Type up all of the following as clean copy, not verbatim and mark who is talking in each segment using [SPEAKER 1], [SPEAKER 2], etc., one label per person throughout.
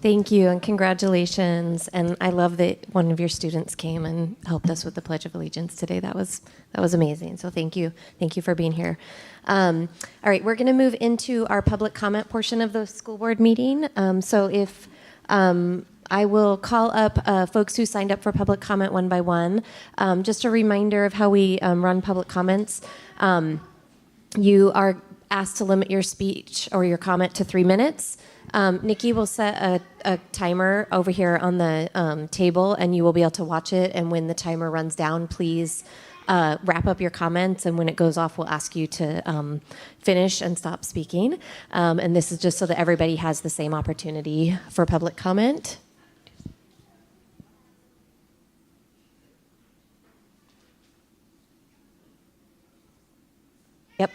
[SPEAKER 1] Thank you, and congratulations. And I love that one of your students came and helped us with the Pledge of Allegiance today. That was amazing. So thank you for being here. All right, we're going to move into our public comment portion of the school board meeting. So if I will call up folks who signed up for public comment one by one. Just a reminder of how we run public comments. You are asked to limit your speech or your comment to 3 minutes. Nikki will set a timer over here on the table, and you will be able to watch it. And when the timer runs down, please wrap up your comments. And when it goes off, we'll ask you to finish and stop speaking. And this is just so that everybody has the same opportunity for public comment. Yep.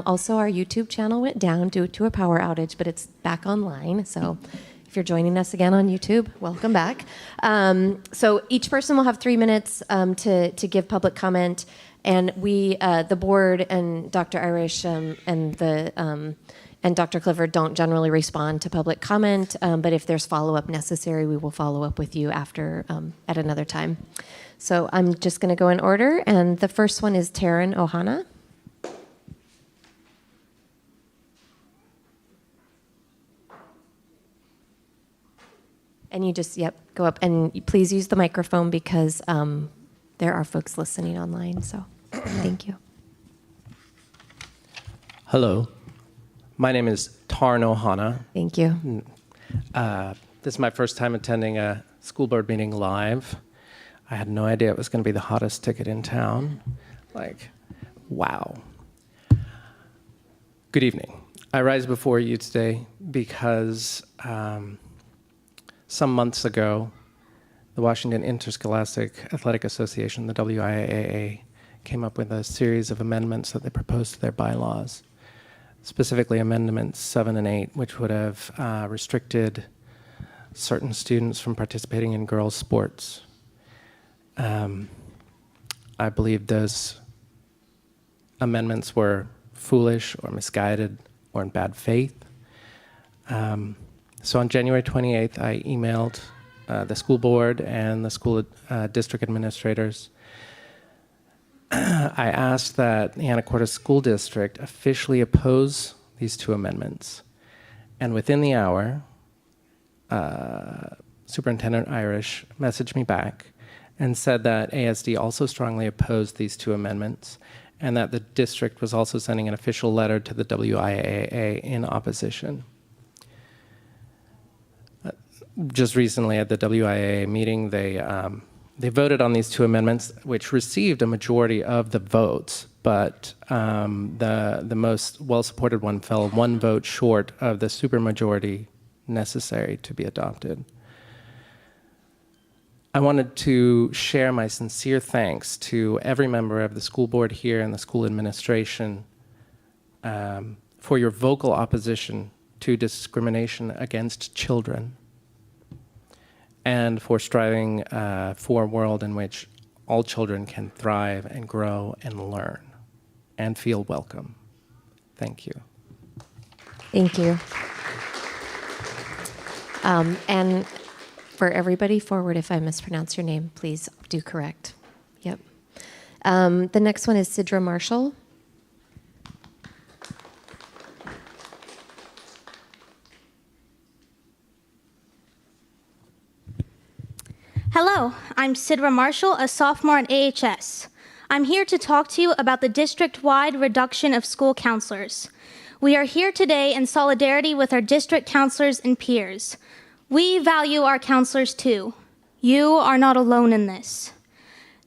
[SPEAKER 1] Also, our YouTube channel went down due to a power outage, but it's back online. So if you're joining us again on YouTube, welcome back. So each person will have 3 minutes to give public comment. And we, the board and Dr. Irish and Dr. Clifford don't generally respond to public comment. But if there's follow-up necessary, we will follow up with you after at another time. So I'm just going to go in order. And the first one is Taryn Ohana. And you just, go up. And please use the microphone because there are folks listening online. So thank you.
[SPEAKER 2] Hello. My name is Tarn Ohana.
[SPEAKER 1] Thank you.
[SPEAKER 2] This is my first time attending a school board meeting live. I had no idea it was going to be the hottest ticket in town. Like, wow. Good evening. I rise before you today because some months ago, the Washington Interscholastic Athletic Association, the WIAA, came up with a series of amendments that they proposed to their bylaws, specifically Amendments 7 and 8, which would have restricted certain students from participating in girls' sports. I believe those amendments were foolish or misguided or in bad faith. So on January 28th, I emailed the school board and the school district administrators. I asked that the Anacortes School District officially oppose these two amendments. And within the hour, Superintendent Irish messaged me back and said that ASD also strongly opposed these two amendments and that the district was also sending an official letter to the WIAA in opposition. Just recently at the WIAA meeting, they voted on these two amendments, which received a majority of the votes, but the most well-supported one fell 1 vote short of the supermajority necessary to be adopted. I wanted to share my sincere thanks to every member of the school board here and the school administration for your vocal opposition to discrimination against children, and for striving for a world in which all children can thrive and grow and learn and feel welcome. Thank you.
[SPEAKER 1] Thank you. And for everybody forward, if I mispronounce your name, please do correct. Yep. The next one is Sidra Marshall.
[SPEAKER 3] Hello, I'm Sidra Marshall, a sophomore at AHS. I'm here to talk to you about the district-wide reduction of school counselors. We are here today in solidarity with our district counselors and peers. We value our counselors too. You are not alone in this.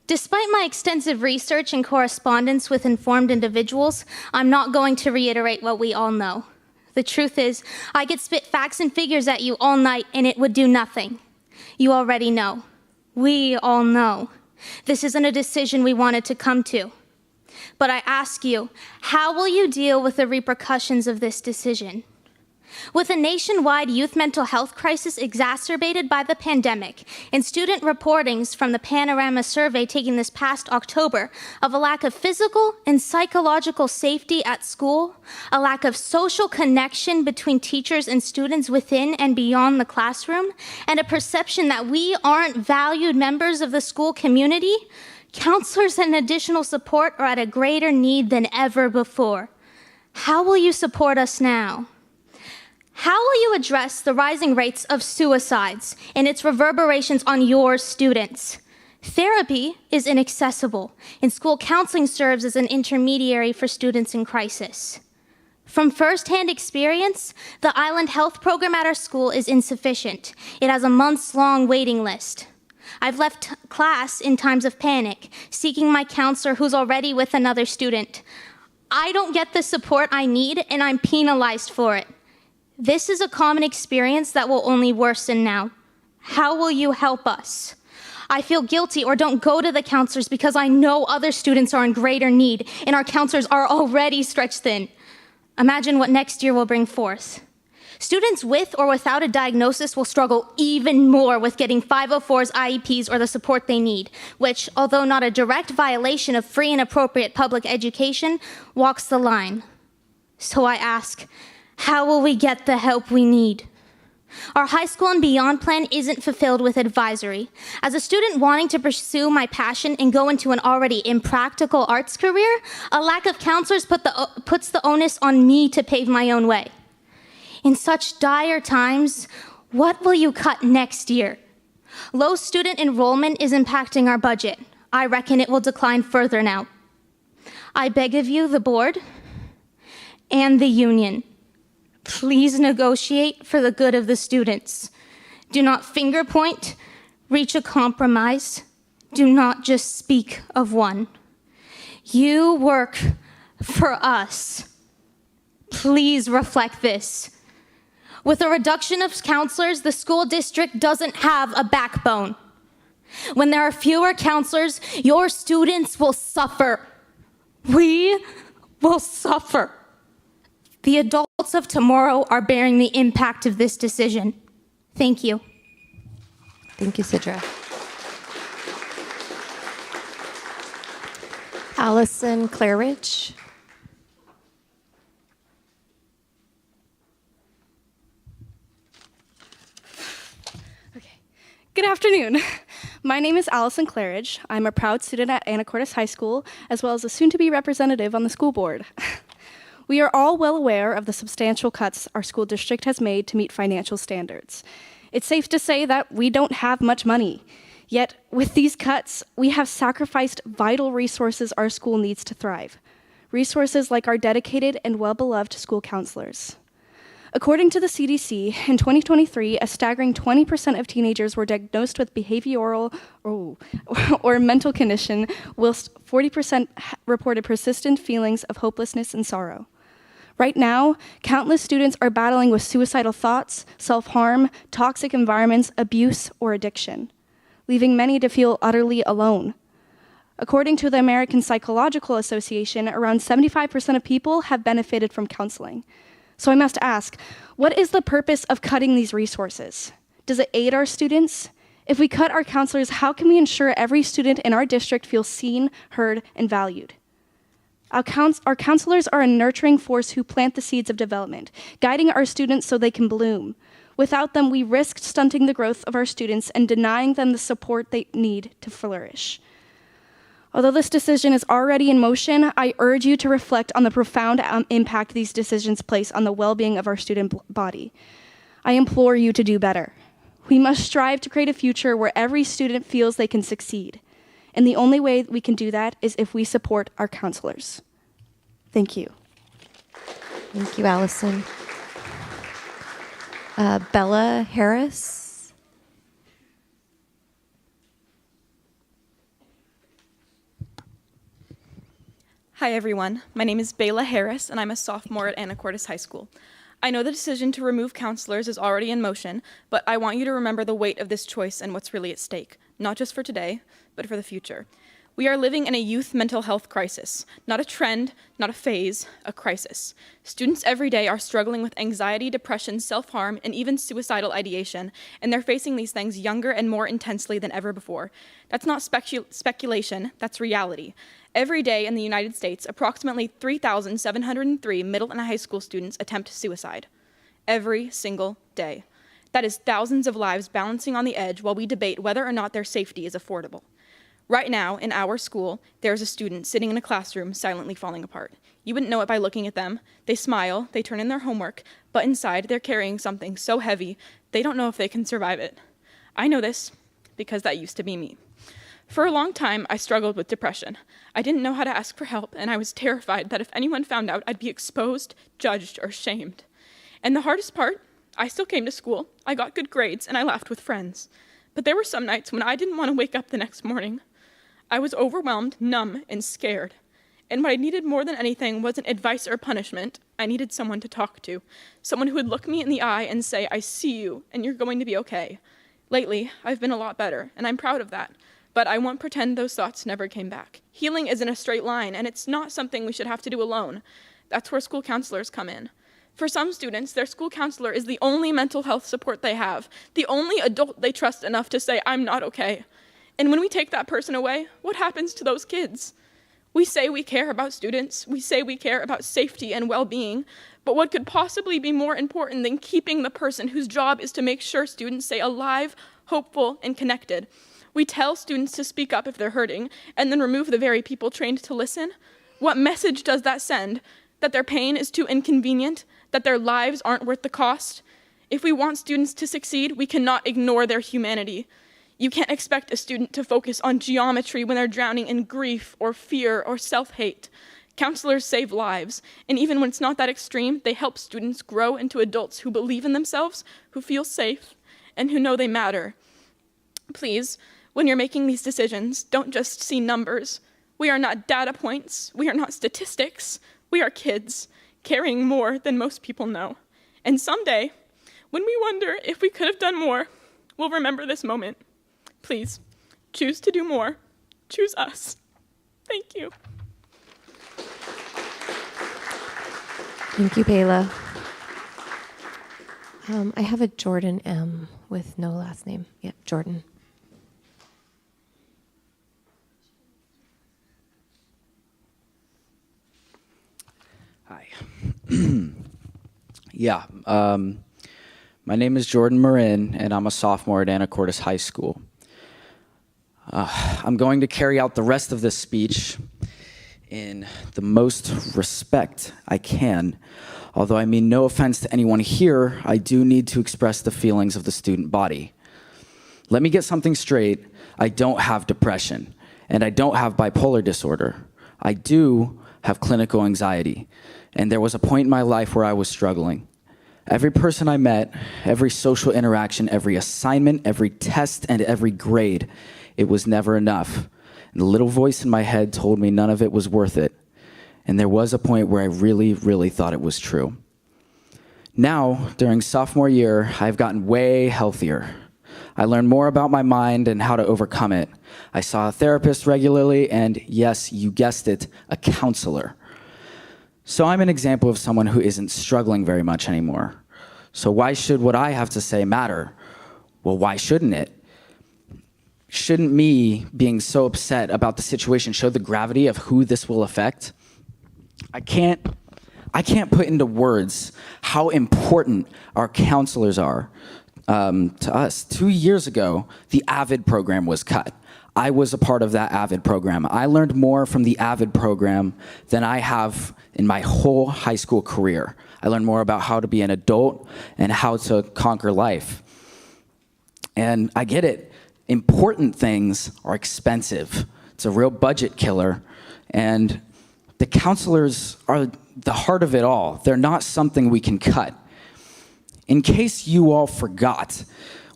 [SPEAKER 3] Despite my extensive research and correspondence with informed individuals, I'm not going to reiterate what we all know. The truth is, I could spit facts and figures at you all night and it would do nothing. You already know. We all know. This isn't a decision we wanted to come to. But I ask you, how will you deal with the repercussions of this decision? With a nationwide youth mental health crisis exacerbated by the pandemic and student reportings from the Panorama survey taken this past October of a lack of physical and psychological safety at school, a lack of social connection between teachers and students within and beyond the classroom, and a perception that we aren't valued members of the school community, counselors and additional support are at a greater need than ever before. How will you support us now? How will you address the rising rates of suicides and its reverberations on your students? Therapy is inaccessible, and school counseling serves as an intermediary for students in crisis. From firsthand experience, the Island Health program at our school is insufficient. It has a months-long waiting list. I've left class in times of panic, seeking my counselor who's already with another student. I don't get the support I need, and I'm penalized for it. This is a common experience that will only worsen now. How will you help us? I feel guilty or don't go to the counselors because I know other students are in greater need, and our counselors are already stretched thin. Imagine what next year will bring forth. Students with or without a diagnosis will struggle even more with getting 504s, IEPs, or the support they need, which, although not a direct violation of free and appropriate public education, walks the line. So I ask, how will we get the help we need? Our high school and beyond plan isn't fulfilled with advisory. As a student wanting to pursue my passion and go into an already impractical arts career, a lack of counselors puts the onus on me to pave my own way. In such dire times, what will you cut next year? Low student enrollment is impacting our budget. I reckon it will decline further now. I beg of you, the board and the union, please negotiate for the good of the students. Do not finger point, reach a compromise. Do not just speak of one. You work for us. Please reflect this. With a reduction of counselors, the school district doesn't have a backbone. When there are fewer counselors, your students will suffer. We will suffer. The adults of tomorrow are bearing the impact of this decision. Thank you.
[SPEAKER 1] Thank you, Sidra. Allison Claridge.
[SPEAKER 4] Good afternoon. My name is Allison Claridge. I'm a proud student at Anacortes High School, as well as a soon-to-be representative on the school board. We are all well aware of the substantial cuts our school district has made to meet financial standards. It's safe to say that we don't have much money. Yet, with these cuts, we have sacrificed vital resources our school needs to thrive. Resources like our dedicated and well-beloved school counselors. According to the CDC, in 2023, a staggering 20% of teenagers were diagnosed with behavioral or mental condition, whilst 40% reported persistent feelings of hopelessness and sorrow. Right now, countless students are battling with suicidal thoughts, self-harm, toxic environments, abuse, or addiction, leaving many to feel utterly alone. According to the American Psychological Association, around 75% of people have benefited from counseling. So I must ask, what is the purpose of cutting these resources? Does it aid our students? If we cut our counselors, how can we ensure every student in our district feels seen, heard, and valued? Our counselors are a nurturing force who plant the seeds of development, guiding our students so they can bloom. Without them, we risk stunting the growth of our students and denying them the support they need to flourish. Although this decision is already in motion, I urge you to reflect on the profound impact these decisions place on the well-being of our student body. I implore you to do better. We must strive to create a future where every student feels they can succeed. And the only way we can do that is if we support our counselors. Thank you.
[SPEAKER 1] Thank you, Allison. Bella Harris.
[SPEAKER 5] Hi everyone, my name is Bayla Harris and I'm a sophomore at Anacortes High School. I know the decision to remove counselors is already in motion, but I want you to remember the weight of this choice and what's really at stake, not just for today, but for the future. We are living in a youth mental health crisis, not a trend, not a phase, a crisis. Students every day are struggling with anxiety, depression, self-harm, and even suicidal ideation, and they're facing these things younger and more intensely than ever before. That's not speculation, that's reality. Every day in the United States, approximately 3,703 middle and high school students attempt suicide. Every single day. That is thousands of lives balancing on the edge while we debate whether or not their safety is affordable. Right now, in our school, there's a student sitting in a classroom silently falling apart. You wouldn't know it by looking at them. They smile, they turn in their homework, but inside they're carrying something so heavy, they don't know if they can survive it. I know this because that used to be me. For a long time, I struggled with depression. I didn't know how to ask for help, and I was terrified that if anyone found out, I'd be exposed, judged, or shamed. And the hardest part, I still came to school, I got good grades, and I laughed with friends. But there were some nights when I didn't want to wake up the next morning. I was overwhelmed, numb, and scared. And what I needed more than anything wasn't advice or punishment. I needed someone to talk to. Someone who would look me in the eye and say, I see you, and you're going to be okay. Lately, I've been a lot better, and I'm proud of that. But I won't pretend those thoughts never came back. Healing isn't a straight line, and it's not something we should have to do alone. That's where school counselors come in. For some students, their school counselor is the only mental health support they have, the only adult they trust enough to say, I'm not okay. And when we take that person away, what happens to those kids? We say we care about students, we say we care about safety and well-being, but what could possibly be more important than keeping the person whose job is to make sure students stay alive, hopeful, and connected? We tell students to speak up if they're hurting, and then remove the very people trained to listen? What message does that send? That their pain is too inconvenient? That their lives aren't worth the cost? If we want students to succeed, we cannot ignore their humanity. You can't expect a student to focus on geometry when they're drowning in grief or fear or self-hate. Counselors save lives, and even when it's not that extreme, they help students grow into adults who believe in themselves, who feel safe, and who know they matter. Please, when you're making these decisions, don't just see numbers. We are not data points, we are not statistics, we are kids, carrying more than most people know. And someday, when we wonder if we could have done more, we'll remember this moment. Please, choose to do more. Choose us. Thank you.
[SPEAKER 1] Thank you, Bayla. I have a Jordan M. with no last name. Yep, Jordan.
[SPEAKER 6] Hi. My name is Jordan Marin, and I'm a sophomore at Anacortes High School. I'm going to carry out the rest of this speech in the most respect I can. Although I mean no offense to anyone here, I do need to express the feelings of the student body. Let me get something straight. I don't have depression, and I don't have bipolar disorder. I do have clinical anxiety, and there was a point in my life where I was struggling. Every person I met, every social interaction, every assignment, every test, and every grade, it was never enough. And the little voice in my head told me none of it was worth it. And there was a point where I really, really thought it was true. Now, during sophomore year, I've gotten way healthier. I learned more about my mind and how to overcome it. I saw a therapist regularly, and yes, you guessed it, a counselor. So I'm an example of someone who isn't struggling very much anymore. So why should what I have to say matter? Well, why shouldn't it? Shouldn't me being so upset about the situation show the gravity of who this will affect? I can't put into words how important our counselors are to us. 2 years ago, the AVID program was cut. I was a part of that AVID program. I learned more from the AVID program than I have in my whole high school career. I learned more about how to be an adult and how to conquer life. And I get it. Important things are expensive. It's a real budget killer. And the counselors are the heart of it all. They're not something we can cut. In case you all forgot,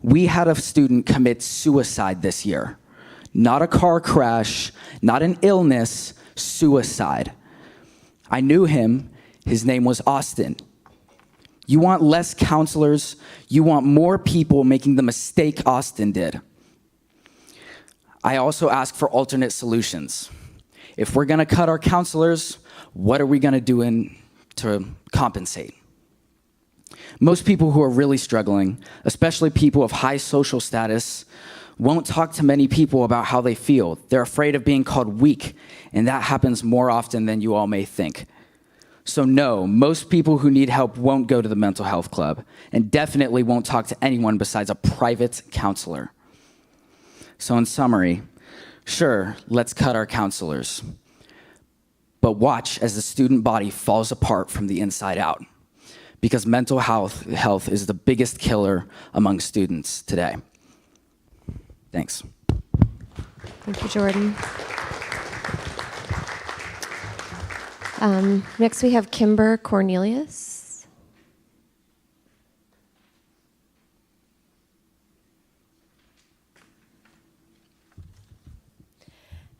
[SPEAKER 6] we had a student commit suicide this year. Not a car crash, not an illness, suicide. I knew him. His name was Austin. You want less counselors, you want more people making the mistake Austin did. I also ask for alternate solutions. If we're going to cut our counselors, what are we going to do to compensate? Most people who are really struggling, especially people of high social status, won't talk to many people about how they feel. They're afraid of being called weak, and that happens more often than you all may think. So no, most people who need help won't go to the mental health club, and definitely won't talk to anyone besides a private counselor. So in summary, sure, let's cut our counselors, but watch as the student body falls apart from the inside out, because mental health is the biggest killer among students today. Thanks.
[SPEAKER 1] Thank you, Jordan. Next, we have Kimber Cornelius.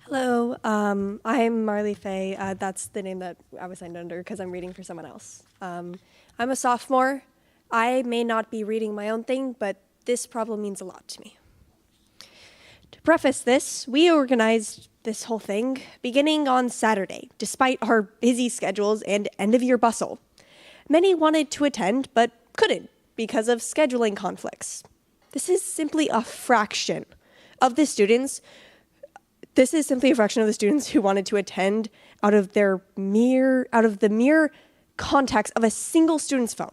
[SPEAKER 7] Hello, I'm Marley Faye. That's the name that I was signed under because I'm reading for someone else. I'm a sophomore. I may not be reading my own thing, but this problem means a lot to me. To preface this, we organized this whole thing beginning on Saturday, despite our busy schedules and end-of-year bustle. Many wanted to attend, but couldn't because of scheduling conflicts. This is simply a fraction of the students who wanted to attend out of the mere context of a single student's phone.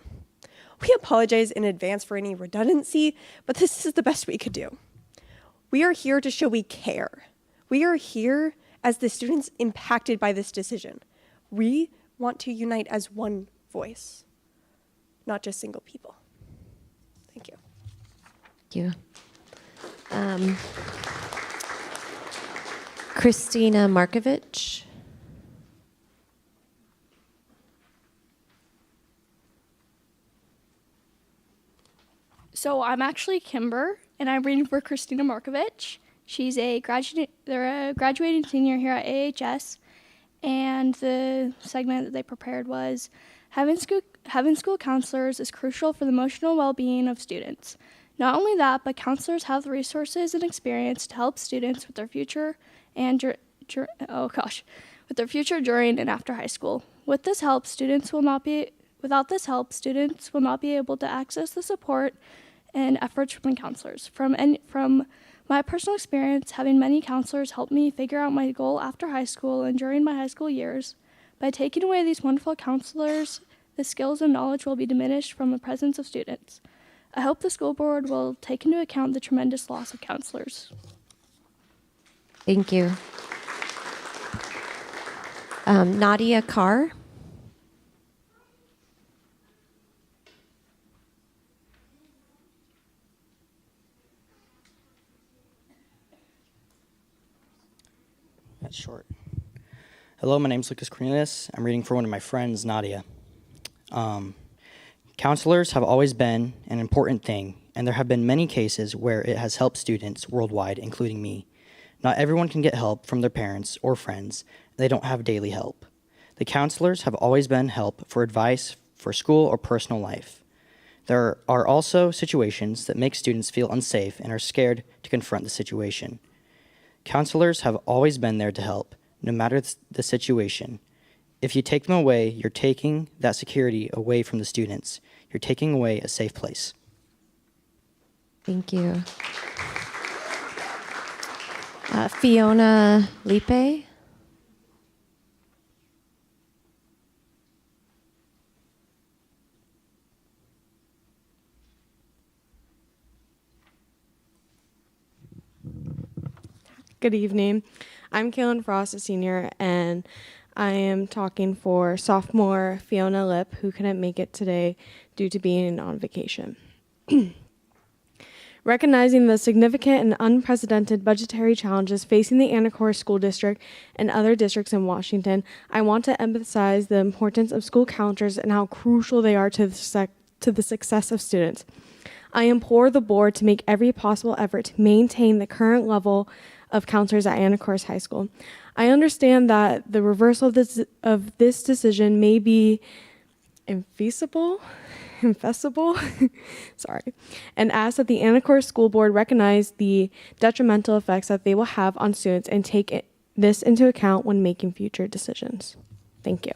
[SPEAKER 7] We apologize in advance for any redundancy, but this is the best we could do. We are here to show we care. We are here as the students impacted by this decision. We want to unite as one voice, not just single people. Thank you.
[SPEAKER 1] Thank you. Christina Markovich.
[SPEAKER 8] So I'm actually Kimber, and I'm reading for Christina Markovich. She's a graduating senior here at AHS, and the segment that they prepared was having school counselors is crucial for the emotional well-being of students. Not only that, but counselors have the resources and experience to help students with their future and with their future during and after high school. Without this help, students will not be able to access the support and efforts from counselors. From my personal experience, having many counselors helped me figure out my goal after high school and during my high school years. By taking away these wonderful counselors, the skills and knowledge will be diminished from the presence of students. I hope the school board will take into account the tremendous loss of counselors.
[SPEAKER 1] Thank you. Nadia Carr.
[SPEAKER 9] That's short. Hello, my name is Lucas Cornelius. I'm reading for one of my friends, Nadia. Counselors have always been an important thing, and there have been many cases where it has helped students worldwide, including me. Not everyone can get help from their parents or friends. They don't have daily help. The counselors have always been help for advice for school or personal life. There are also situations that make students feel unsafe and are scared to confront the situation. Counselors have always been there to help, no matter the situation. If you take them away, you're taking that security away from the students. You're taking away a safe place.
[SPEAKER 1] Thank you. Fiona Lipe.
[SPEAKER 10] Good evening. I'm Kaylin Frost, a senior, and I am talking for sophomore Fiona Lip, who couldn't make it today due to being on vacation. Recognizing the significant and unprecedented budgetary challenges facing the Anacortes School District and other districts in Washington, I want to emphasize the importance of school counselors and how crucial they are to the success of students. I implore the board to make every possible effort to maintain the current level of counselors at Anacortes High School. I understand that the reversal of this decision may be infeasible confessible, sorry, and ask that the Anacortes School Board recognize the detrimental effects that they will have on students and take this into account when making future decisions. Thank you.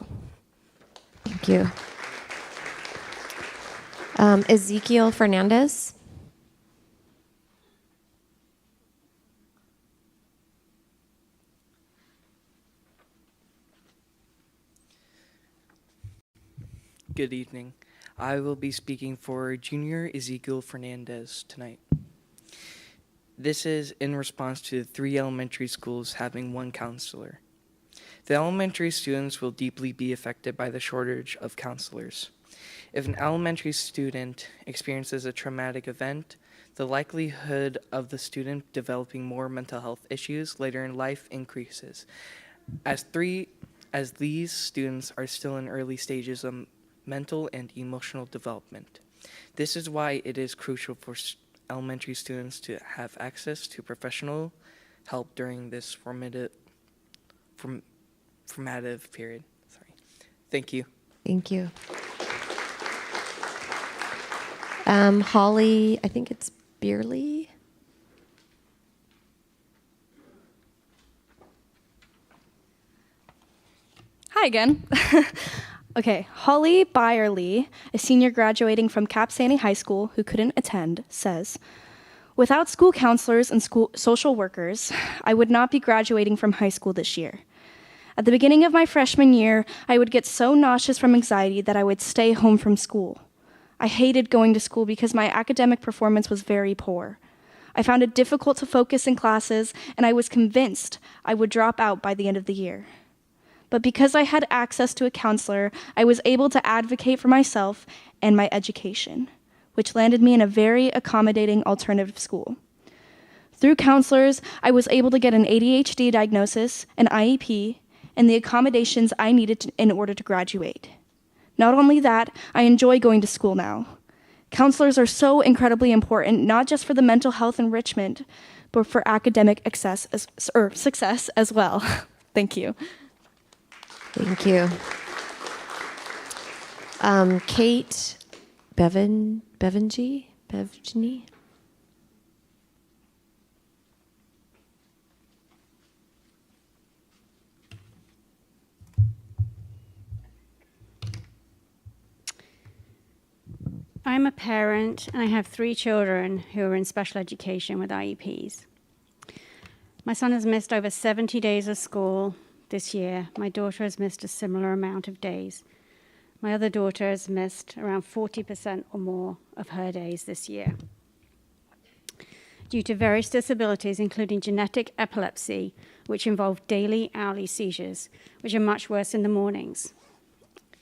[SPEAKER 1] Thank you. Ezekiel Fernandez.
[SPEAKER 11] Good evening. I will be speaking for Junior Ezekiel Fernandez tonight. This is in response to the 3 elementary schools having 1 counselor. The elementary students will deeply be affected by the shortage of counselors. If an elementary student experiences a traumatic event, the likelihood of the student developing more mental health issues later in life increases, as these students are still in early stages of mental and emotional development. This is why it is crucial for elementary students to have access to professional help during this formative period. Thank you.
[SPEAKER 1] Thank you. Holly, I think it's Beerley.
[SPEAKER 4] Hi again. Okay, Holly Byerly, a senior graduating from Cap Sandy High School who couldn't attend, says, "Without school counselors and school social workers, I would not be graduating from high school this year. At the beginning of my freshman year, I would get so nauseous from anxiety that I would stay home from school. I hated going to school because my academic performance was very poor. I found it difficult to focus in classes, and I was convinced I would drop out by the end of the year. But because I had access to a counselor, I was able to advocate for myself and my education, which landed me in a very accommodating alternative school. Through counselors, I was able to get an ADHD diagnosis, an IEP, and the accommodations I needed in order to graduate. Not only that, I enjoy going to school now. Counselors are so incredibly important, not just for the mental health enrichment, but for academic success as well." Thank you.
[SPEAKER 1] Thank you. Kate Bevengey?
[SPEAKER 12] I'm a parent and I have 3 children who are in special education with IEPs. My son has missed over 70 days of school this year. My daughter has missed a similar amount of days. My other daughter has missed around 40% or more of her days this year due to various disabilities, including genetic epilepsy, which involve daily hourly seizures, which are much worse in the mornings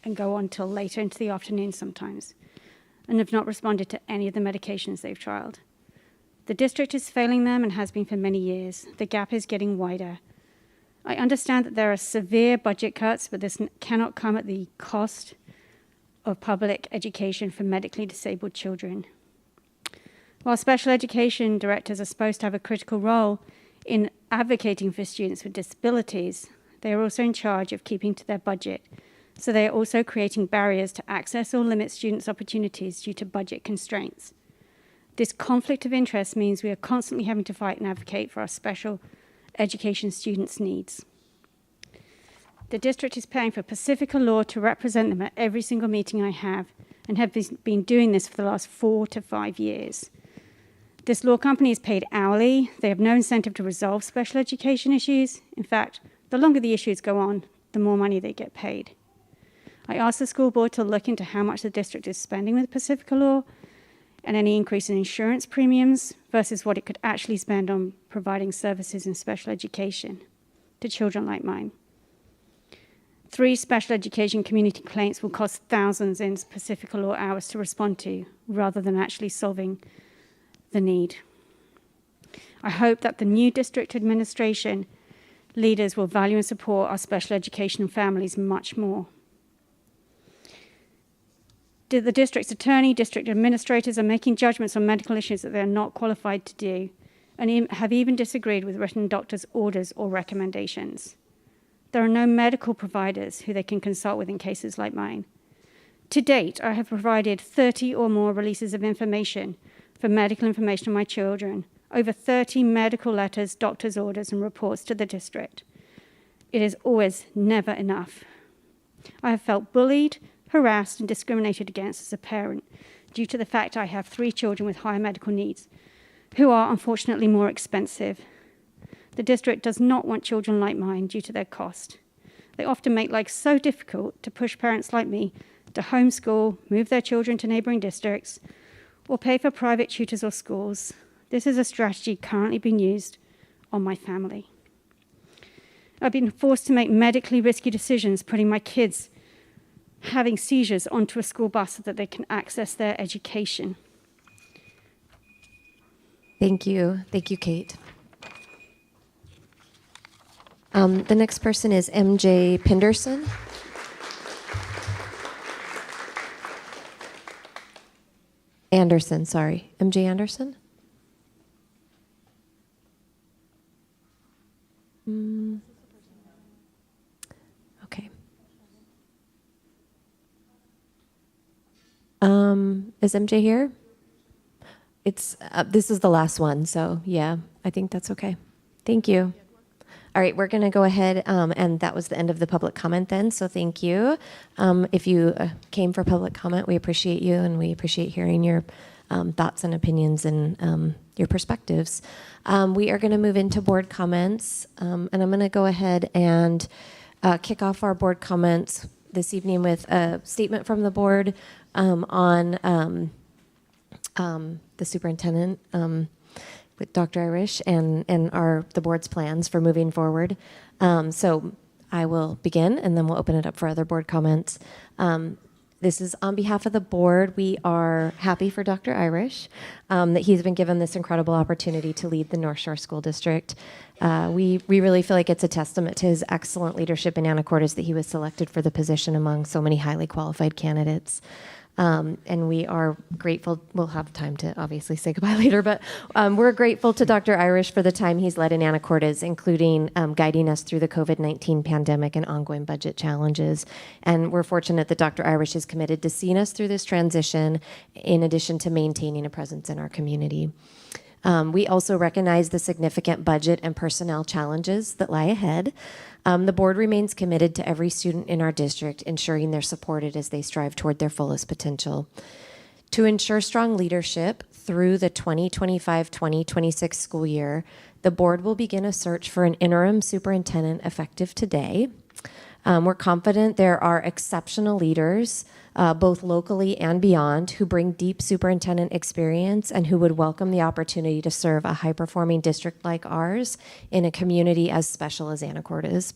[SPEAKER 12] and go on till later into the afternoon sometimes, and have not responded to any of the medications they've trialed. The district is failing them and has been for many years. The gap is getting wider. I understand that there are severe budget cuts, but this cannot come at the cost of public education for medically disabled children. While special education directors are supposed to have a critical role in advocating for students with disabilities, they are also in charge of keeping to their budget. So they are also creating barriers to access or limit students' opportunities due to budget constraints. This conflict of interest means we are constantly having to fight and advocate for our special education students' needs. The district is paying for Pacifica Law to represent them at every single meeting I have, and have been doing this for the last 4 to 5 years. This law company is paid hourly. They have no incentive to resolve special education issues. In fact, the longer the issues go on, the more money they get paid. I asked the school board to look into how much the district is spending with Pacifica Law and any increase in insurance premiums versus what it could actually spend on providing services in special education to children like mine. 3 special education community complaints will cost thousands in Pacifica Law hours to respond to, rather than actually solving the need. I hope that the new district administration leaders will value and support our special education families much more. The district's attorney, district administrators are making judgments on medical issues that they are not qualified to do, and have even disagreed with written doctor's orders or recommendations. There are no medical providers who they can consult with in cases like mine. To date, I have provided 30 or more releases of information for medical information on my children, over 30 medical letters, doctor's orders, and reports to the district. It is always never enough. I have felt bullied, harassed, and discriminated against as a parent due to the fact I have 3 children with higher medical needs, who are unfortunately more expensive. The district does not want children like mine due to their cost. They often make life so difficult to push parents like me to homeschool, move their children to neighboring districts, or pay for private tutors or schools. This is a strategy currently being used on my family. I've been forced to make medically risky decisions, putting my kids having seizures onto a school bus so that they can access their education.
[SPEAKER 1] Thank you. Thank you, Kate. The next person is MJ Penderson. Anderson, sorry. MJ Anderson? Okay. Is MJ here? It's this is the last one, so yeah, I think that's okay. Thank you. All right, we're going to go ahead, and that was the end of the public comment then, so thank you. If you came for public comment, we appreciate you, and we appreciate hearing your thoughts and opinions and your perspectives. We are going to move into board comments, and I'm going to go ahead and kick off our board comments this evening with a statement from the board on the superintendent with Dr. Irish and the board's plans for moving forward. So I will begin, and then we'll open it up for other board comments. This is on behalf of the board. We are happy for Dr. Irish that he's been given this incredible opportunity to lead the North Shore School District. We really feel like it's a testament to his excellent leadership in Anacortes that he was selected for the position among so many highly qualified candidates. And we are grateful. We'll have time to obviously say goodbye later, but we're grateful to Dr. Irish for the time he's led in Anacortes, including guiding us through the COVID-19 pandemic and ongoing budget challenges. And we're fortunate that Dr. Irish is committed to seeing us through this transition, in addition to maintaining a presence in our community. We also recognize the significant budget and personnel challenges that lie ahead. The board remains committed to every student in our district, ensuring they're supported as they strive toward their fullest potential. To ensure strong leadership through the 2025-2026 school year, the board will begin a search for an interim superintendent effective today. We're confident there are exceptional leaders, both locally and beyond, who bring deep superintendent experience and who would welcome the opportunity to serve a high-performing district like ours in a community as special as Anacortes.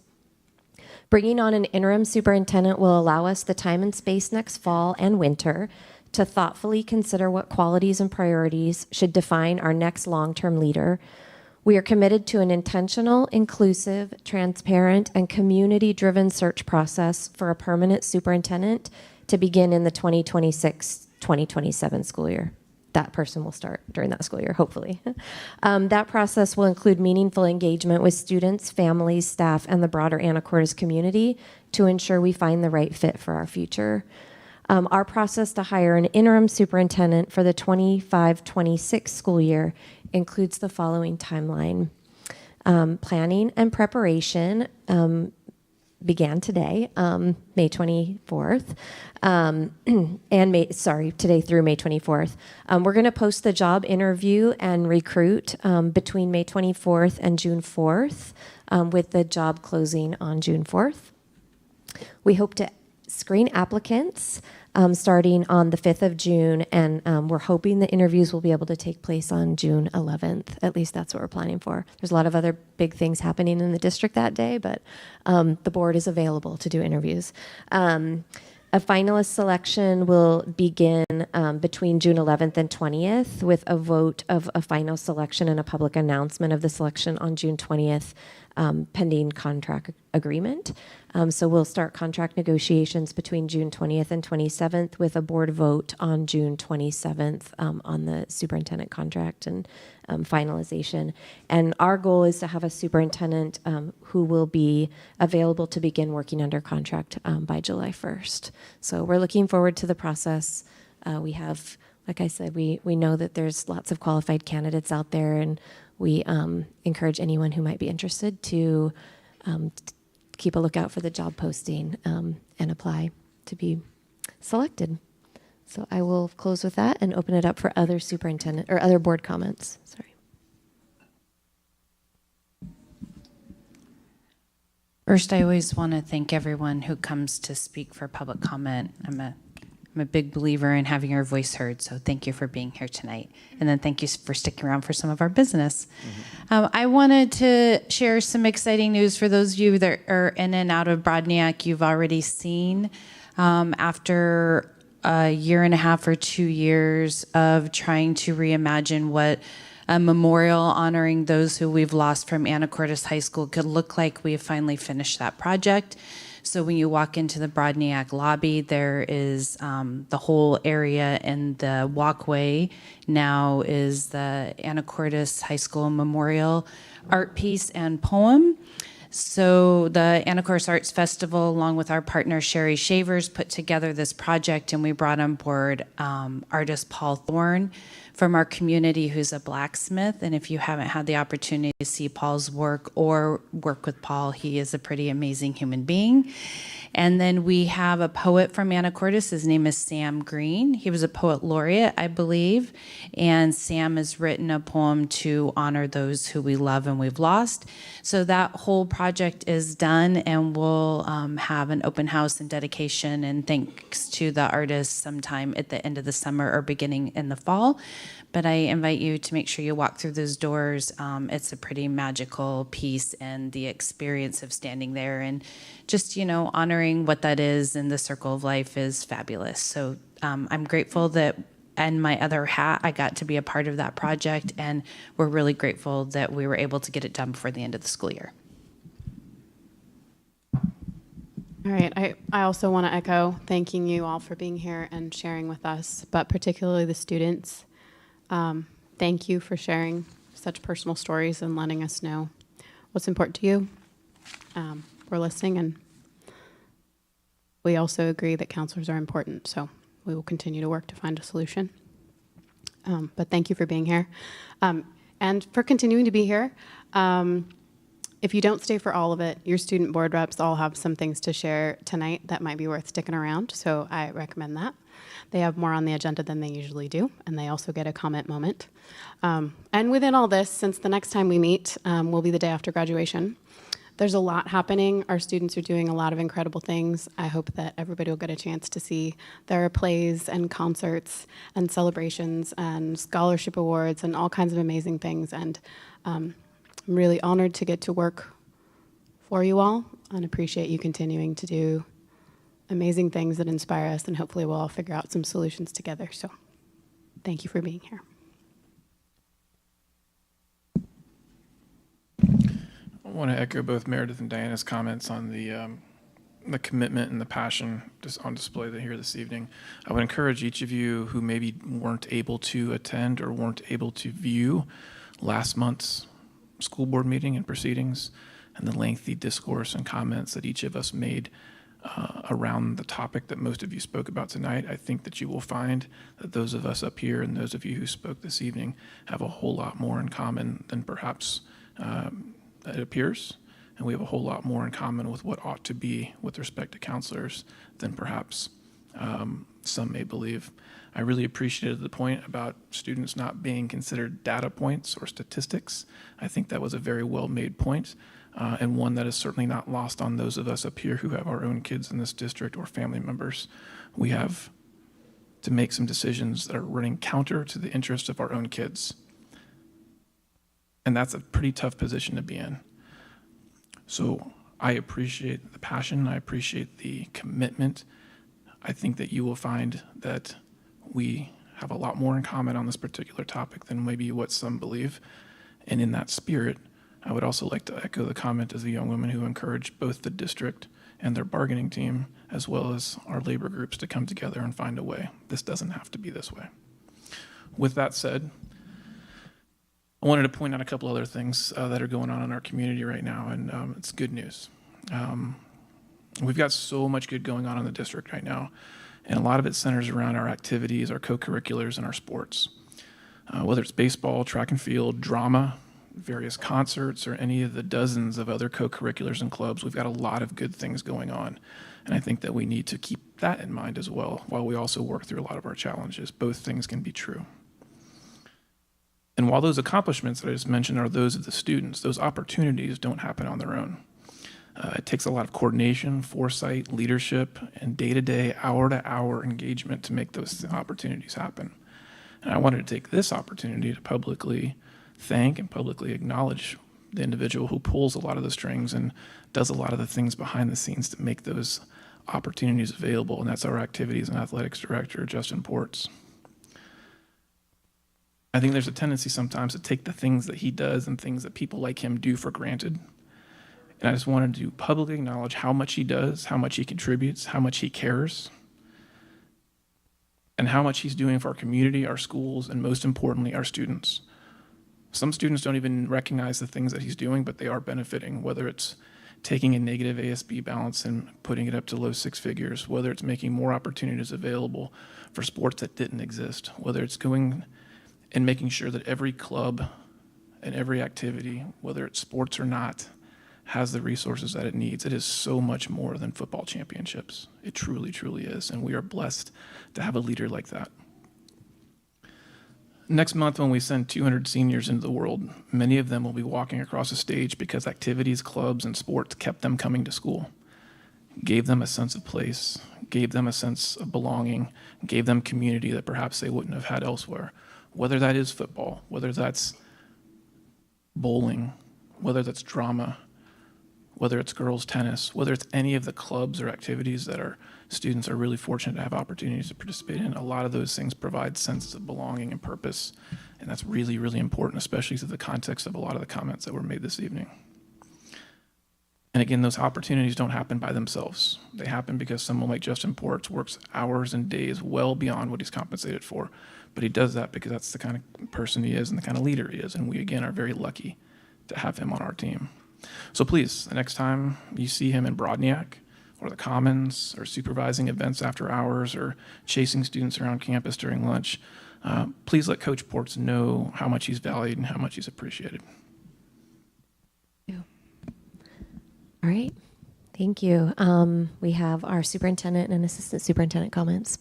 [SPEAKER 1] Bringing on an interim superintendent will allow us the time and space next fall and winter to thoughtfully consider what qualities and priorities should define our next long-term leader. We are committed to an intentional, inclusive, transparent, and community-driven search process for a permanent superintendent to begin in the 2026-2027 school year. That person will start during that school year, hopefully. That process will include meaningful engagement with students, families, staff, and the broader Anacortes community to ensure we find the right fit for our future. Our process to hire an interim superintendent for the 25-26 school year includes the following timeline. Planning and preparation began today, May 24th, today through May 24th. We're going to post the job interview and recruit between May 24th and June 4th, with the job closing on June 4th. We hope to screen applicants starting on the 5th of June, and we're hoping the interviews will be able to take place on June 11th. At least that's what we're planning for. There's a lot of other big things happening in the district that day, but the board is available to do interviews. A finalist selection will begin between June 11th and 20th, with a vote of a final selection and a public announcement of the selection on June 20th, pending contract agreement. So we'll start contract negotiations between June 20th and 27th with a board vote on June 27th on the superintendent contract and finalization. And our goal is to have a superintendent who will be available to begin working under contract by July 1st. So we're looking forward to the process. We have, like I said, we know that there's lots of qualified candidates out there, and we encourage anyone who might be interested to keep a lookout for the job posting and apply to be selected. So I will close with that and open it up for other superintendent or other board comments. Sorry.
[SPEAKER 13] First, I always want to thank everyone who comes to speak for public comment. I'm a big believer in having your voice heard, so thank you for being here tonight. And then thank you for sticking around for some of our business. I wanted to share some exciting news for those of you that are in and out of Broadniak. You've already seen after a year and a half or 2 years of trying to reimagine what a memorial honoring those who we've lost from Anacortes High School could look like, we have finally finished that project. So when you walk into the Broadniak lobby, there is the whole area, and the walkway now is the Anacortes High School Memorial art piece and poem. So the Anacortes Arts Festival, along with our partner Sherry Shavers, put together this project, and we brought on board artist Paul Thorne from our community, who's a blacksmith. And if you haven't had the opportunity to see Paul's work or work with Paul, he is a pretty amazing human being. And then we have a poet from Anacortes. His name is Sam Green. He was a poet laureate, I believe. And Sam has written a poem to honor those who we love and we've lost. So that whole project is done, and we'll have an open house and dedication and thanks to the artists sometime at the end of the summer or beginning in the fall. But I invite you to make sure you walk through those doors. It's a pretty magical piece, and the experience of standing there and just, honoring what that is in the circle of life is fabulous. So I'm grateful that in my other hat, I got to be a part of that project, and we're really grateful that we were able to get it done before the end of the school year.
[SPEAKER 10] All right, I also want to echo thanking you all for being here and sharing with us, but particularly the students. Thank you for sharing such personal stories and letting us know what's important to you. We're listening, and we also agree that counselors are important, so we will continue to work to find a solution. But thank you for being here and for continuing to be here. If you don't stay for all of it, your student board reps all have some things to share tonight that might be worth sticking around, so I recommend that. They have more on the agenda than they usually do, and they also get a comment moment. And within all this, since the next time we meet will be the day after graduation, there's a lot happening. Our students are doing a lot of incredible things. I hope that everybody will get a chance to see their plays and concerts and celebrations and scholarship awards and all kinds of amazing things. And I'm really honored to get to work for you all and appreciate you continuing to do amazing things that inspire us, and hopefully we'll all figure out some solutions together. So thank you for being here.
[SPEAKER 14] I want to echo both Meredith and Diana's comments on the commitment and the passion just on display here this evening. I would encourage each of you who maybe weren't able to attend or weren't able to view last month's school board meeting and proceedings and the lengthy discourse and comments that each of us made around the topic that most of you spoke about tonight. I think that you will find that those of us up here and those of you who spoke this evening have a whole lot more in common than perhaps it appears, and we have a whole lot more in common with what ought to be with respect to counselors than perhaps some may believe. I really appreciated the point about students not being considered data points or statistics. I think that was a very well-made point, and one that is certainly not lost on those of us up here who have our own kids in this district or family members. We have to make some decisions that are running counter to the interests of our own kids. And that's a pretty tough position to be in. So I appreciate the passion. I appreciate the commitment. I think that you will find that we have a lot more in common on this particular topic than maybe what some believe. And in that spirit, I would also like to echo the comment of the young women who encouraged both the district and their bargaining team, as well as our labor groups, to come together and find a way. This doesn't have to be this way. With that said, I wanted to point out a couple other things that are going on in our community right now, and it's good news. We've got so much good going on in the district right now, and a lot of it centers around our activities, our co-curriculars, and our sports. Whether it's baseball, track and field, drama, various concerts, or any of the dozens of other co-curriculars and clubs, we've got a lot of good things going on. And I think that we need to keep that in mind as well, while we also work through a lot of our challenges. Both things can be true. And while those accomplishments that I just mentioned are those of the students, those opportunities don't happen on their own. It takes a lot of coordination, foresight, leadership, and day-to-day, hour-to-hour engagement to make those opportunities happen. And I wanted to take this opportunity to publicly thank and publicly acknowledge the individual who pulls a lot of the strings and does a lot of the things behind the scenes to make those opportunities available, and that's our Activities and Athletics Director, Justin Ports. I think there's a tendency sometimes to take the things that he does and things that people like him do for granted. And I just wanted to publicly acknowledge how much he does, how much he contributes, how much he cares, and how much he's doing for our community, our schools, and most importantly, our students. Some students don't even recognize the things that he's doing, but they are benefiting, whether it's taking a negative ASB balance and putting it up to low six figures, whether it's making more opportunities available for sports that didn't exist, whether it's going and making sure that every club and every activity, whether it's sports or not, has the resources that it needs. It is so much more than football championships. It truly, truly is, and we are blessed to have a leader like that. Next month, when we send 200 seniors into the world, many of them will be walking across a stage because activities, clubs, and sports kept them coming to school, gave them a sense of place, gave them a sense of belonging, gave them community that perhaps they wouldn't have had elsewhere. Whether that is football, whether that's bowling, whether that's drama, whether it's girls' tennis, whether it's any of the clubs or activities that our students are really fortunate to have opportunities to participate in, a lot of those things provide senses of belonging and purpose. And that's really, really important, especially to the context of a lot of the comments that were made this evening. And again, those opportunities don't happen by themselves. They happen because someone like Justin Ports works hours and days well beyond what he's compensated for. But he does that because that's the kind of person he is and the kind of leader he is. And we, again, are very lucky to have him on our team. So please, the next time you see him in Broadniak or the Commons or supervising events after hours or chasing students around campus during lunch, please let Coach Ports know how much he's valued and how much he's appreciated.
[SPEAKER 1] All right. Thank you. We have our superintendent and assistant superintendent comments.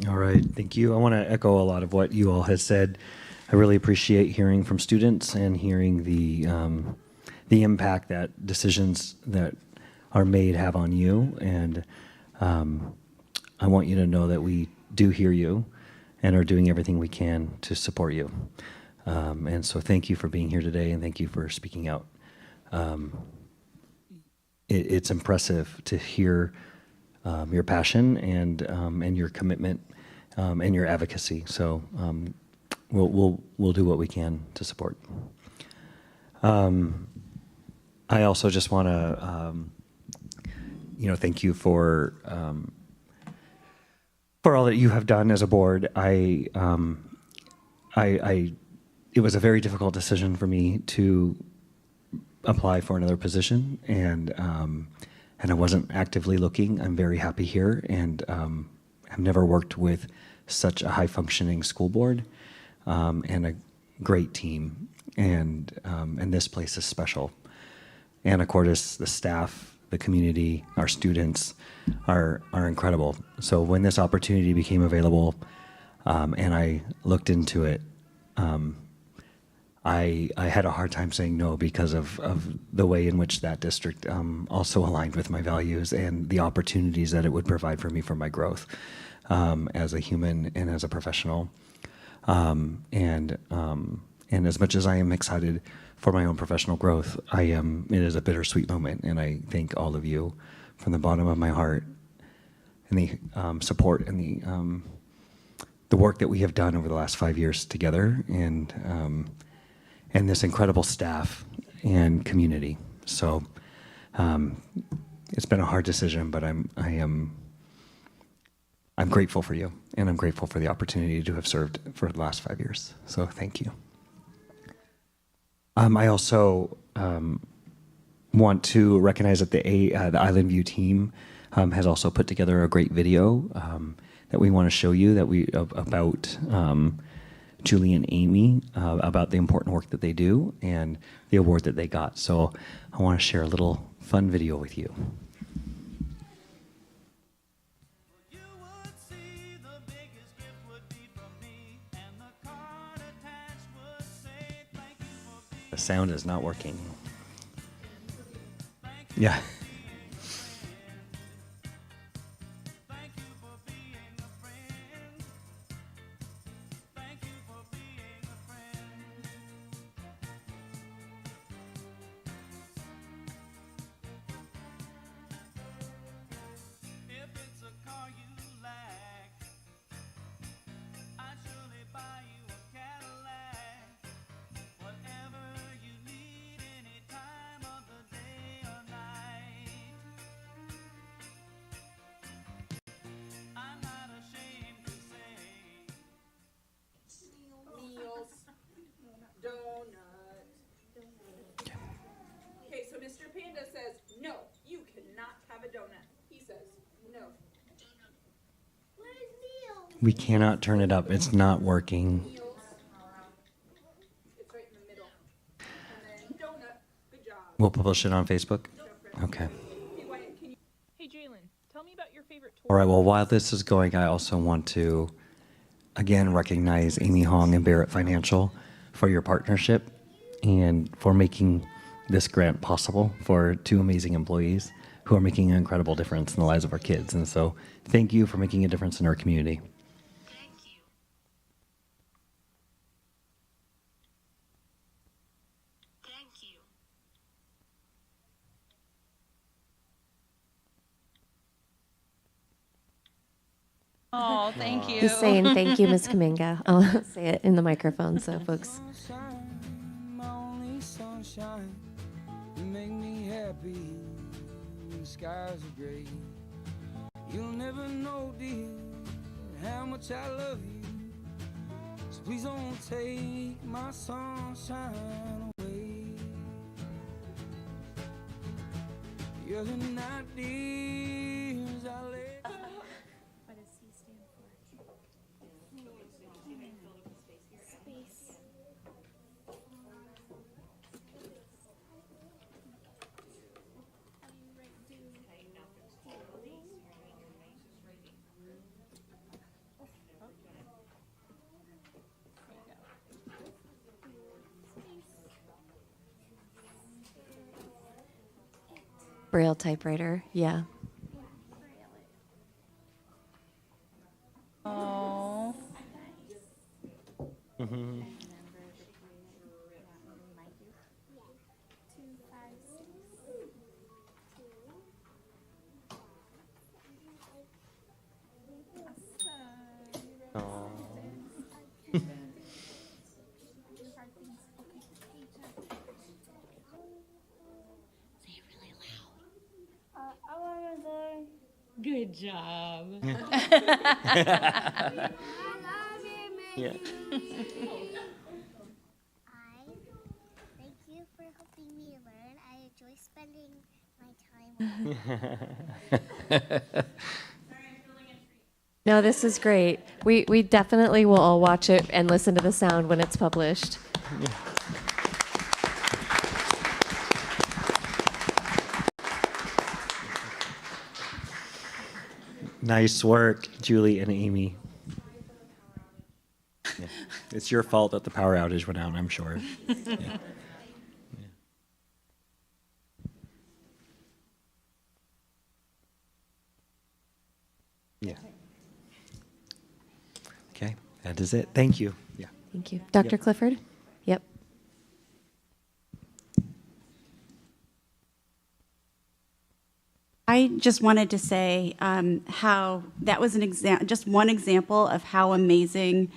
[SPEAKER 15] All right. Thank you. I want to echo a lot of what you all have said. I really appreciate hearing from students and hearing the impact that decisions that are made have on you. And I want you to know that we do hear you and are doing everything we can to support you. And so thank you for being here today, and thank you for speaking out. It's impressive to hear your passion and your commitment and your advocacy. So we'll do what we can to support. I also just want to thank you for all that you have done as a board. It was a very difficult decision for me to apply for another position, and I wasn't actively looking. I'm very happy here, and I've never worked with such a high-functioning school board and a great team, and this place is special. Anacortes, the staff, the community, our students are incredible. So when this opportunity became available, and I looked into it, I had a hard time saying no because of the way in which that district also aligned with my values and the opportunities that it would provide for me for my growth as a human and as a professional. And as much as I am excited for my own professional growth, it is a bittersweet moment, and I thank all of you from the bottom of my heart and the support and the work that we have done over the last 5 years together. And and this incredible staff and community. So it's been a hard decision, but I'm grateful for you, and I'm grateful for the opportunity to have served for the last 5 years. So thank you. I also want to recognize that the Island View team has also put together a great video that we want to show you about Julie and Amy, about the important work that they do and the award that they got. So I want to share a little fun video with you. The sound is not working. Yeah.
[SPEAKER 16] Okay, so Mr. Panda says, no, you cannot have a donut. He says, no.
[SPEAKER 15] We cannot turn it up. It's not working.
[SPEAKER 16] It's right in the middle. And then donut. Good job.
[SPEAKER 15] We'll publish it on Facebook? Okay.
[SPEAKER 5] Hey, Jalen, tell me about your favorite tour.
[SPEAKER 15] All right, well, while this is going, I also want to, again, recognize Amy Hong and Barrett Financial for your partnership and for making this grant possible for two amazing employees who are making an incredible difference in the lives of our kids. And so thank you for making a difference in our community.
[SPEAKER 5] Oh, thank you.
[SPEAKER 1] He's saying thank you, Ms. Kaminga. I'll say it in the microphone so folks.
[SPEAKER 17] My only sunshine, you make me happy when the skies are gray. You'll never know, dear, how much I love you. So please don't take my sunshine away. You're the night, dear, as I lay.
[SPEAKER 8] What does he stand for? Space.
[SPEAKER 1] Braille typewriter, yeah.
[SPEAKER 5] Oh.
[SPEAKER 15] Mm-hmm.
[SPEAKER 18] Good job.
[SPEAKER 15] Yeah.
[SPEAKER 19] Thank you for helping me learn. I enjoy spending my time with you.
[SPEAKER 1] No, this is great. We definitely will all watch it and listen to the sound when it's published.
[SPEAKER 15] Nice work, Julie and Amy. Yeah. It's your fault that the power outage went out, I'm sure. Yeah. Yeah. Okay, that is it. Thank you. Yeah.
[SPEAKER 1] Thank you. Dr.
[SPEAKER 15] Yep.
[SPEAKER 1] Clifford? Yep.
[SPEAKER 20] I just wanted to say how that was just one example of how amazing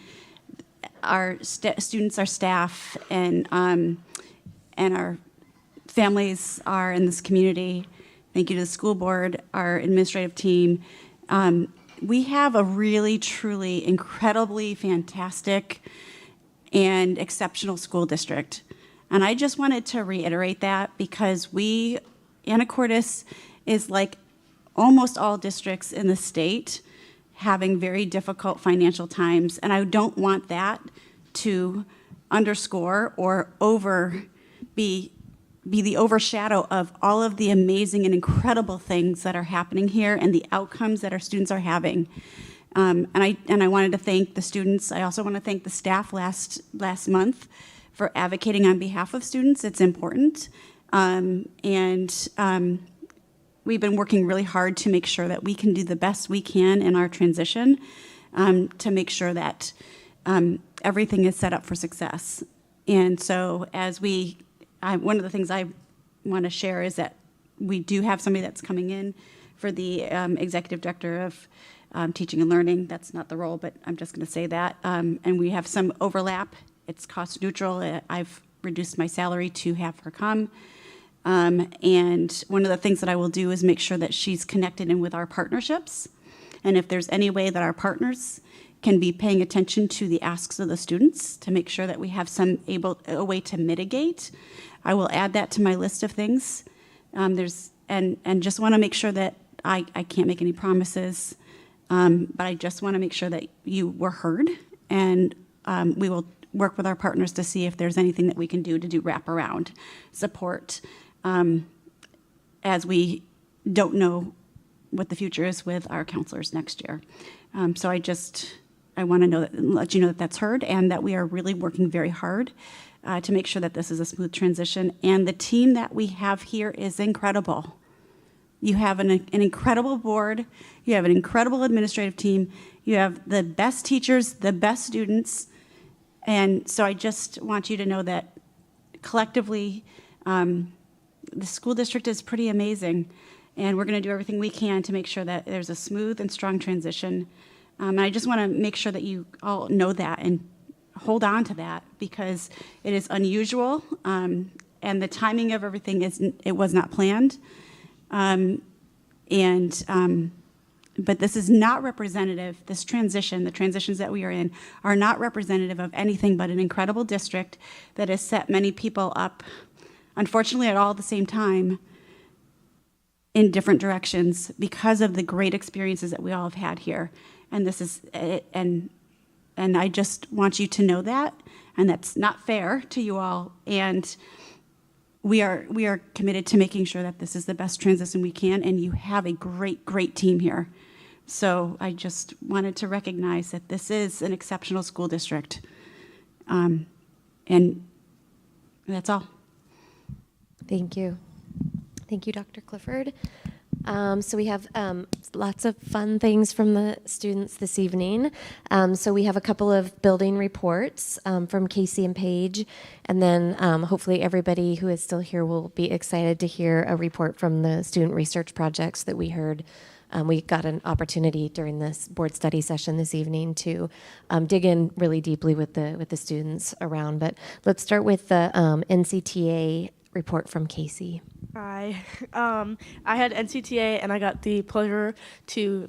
[SPEAKER 20] our students, our staff, and our families are in this community. Thank you to the school board, our administrative team. We have a really, truly, incredibly fantastic and exceptional school district. And I just wanted to reiterate that because Anacortes is like almost all districts in the state having very difficult financial times. And I don't want that to underscore or be the overshadow of all of the amazing and incredible things that are happening here and the outcomes that our students are having. And I wanted to thank the students. I also want to thank the staff last month for advocating on behalf of students. It's important. We've been working really hard to make sure that we can do the best we can in our transition to make sure that everything is set up for success. And so one of the things I want to share is that we do have somebody that's coming in for the executive director of teaching and learning. That's not the role, but I'm just going to say that. And we have some overlap. It's cost neutral. I've reduced my salary to have her come. And one of the things that I will do is make sure that she's connected in with our partnerships. And if there's any way that our partners can be paying attention to the asks of the students to make sure that we have a way to mitigate, I will add that to my list of things. And just want to make sure that I can't make any promises, but I just want to make sure that you were heard, and we will work with our partners to see if there's anything that we can do to do wraparound support, as we don't know what the future is with our counselors next year. So I want to let you know that that's heard, and that we are really working very hard to make sure that this is a smooth transition. And the team that we have here is incredible. You have an incredible board. You have an incredible administrative team. You have the best teachers, the best students. And so I just want you to know that collectively, the school district is pretty amazing. And we're going to do everything we can to make sure that there's a smooth and strong transition. And I just want to make sure that you all know that and hold on to that, because it is unusual. And the timing of everything it was not planned. But this is not representative. This transition, the transitions that we are in, are not representative of anything but an incredible district that has set many people up, unfortunately at all at the same time, in different directions because of the great experiences that we all have had here. And this is, and I just want you to know that, and that's not fair to you all. And we are committed to making sure that this is the best transition we can, and you have a great, great team here. So I just wanted to recognize that this is an exceptional school district. And that's all.
[SPEAKER 1] Thank you. Thank you, Dr. Clifford. So we have lots of fun things from the students this evening. So we have a couple of building reports from Casey and Paige, and then hopefully everybody who is still here will be excited to hear a report from the student research projects that we heard. We got an opportunity during this board study session this evening to dig in really deeply with the students around. But let's start with the NCTA report from Casey.
[SPEAKER 18] I had NCTA, and I got the pleasure to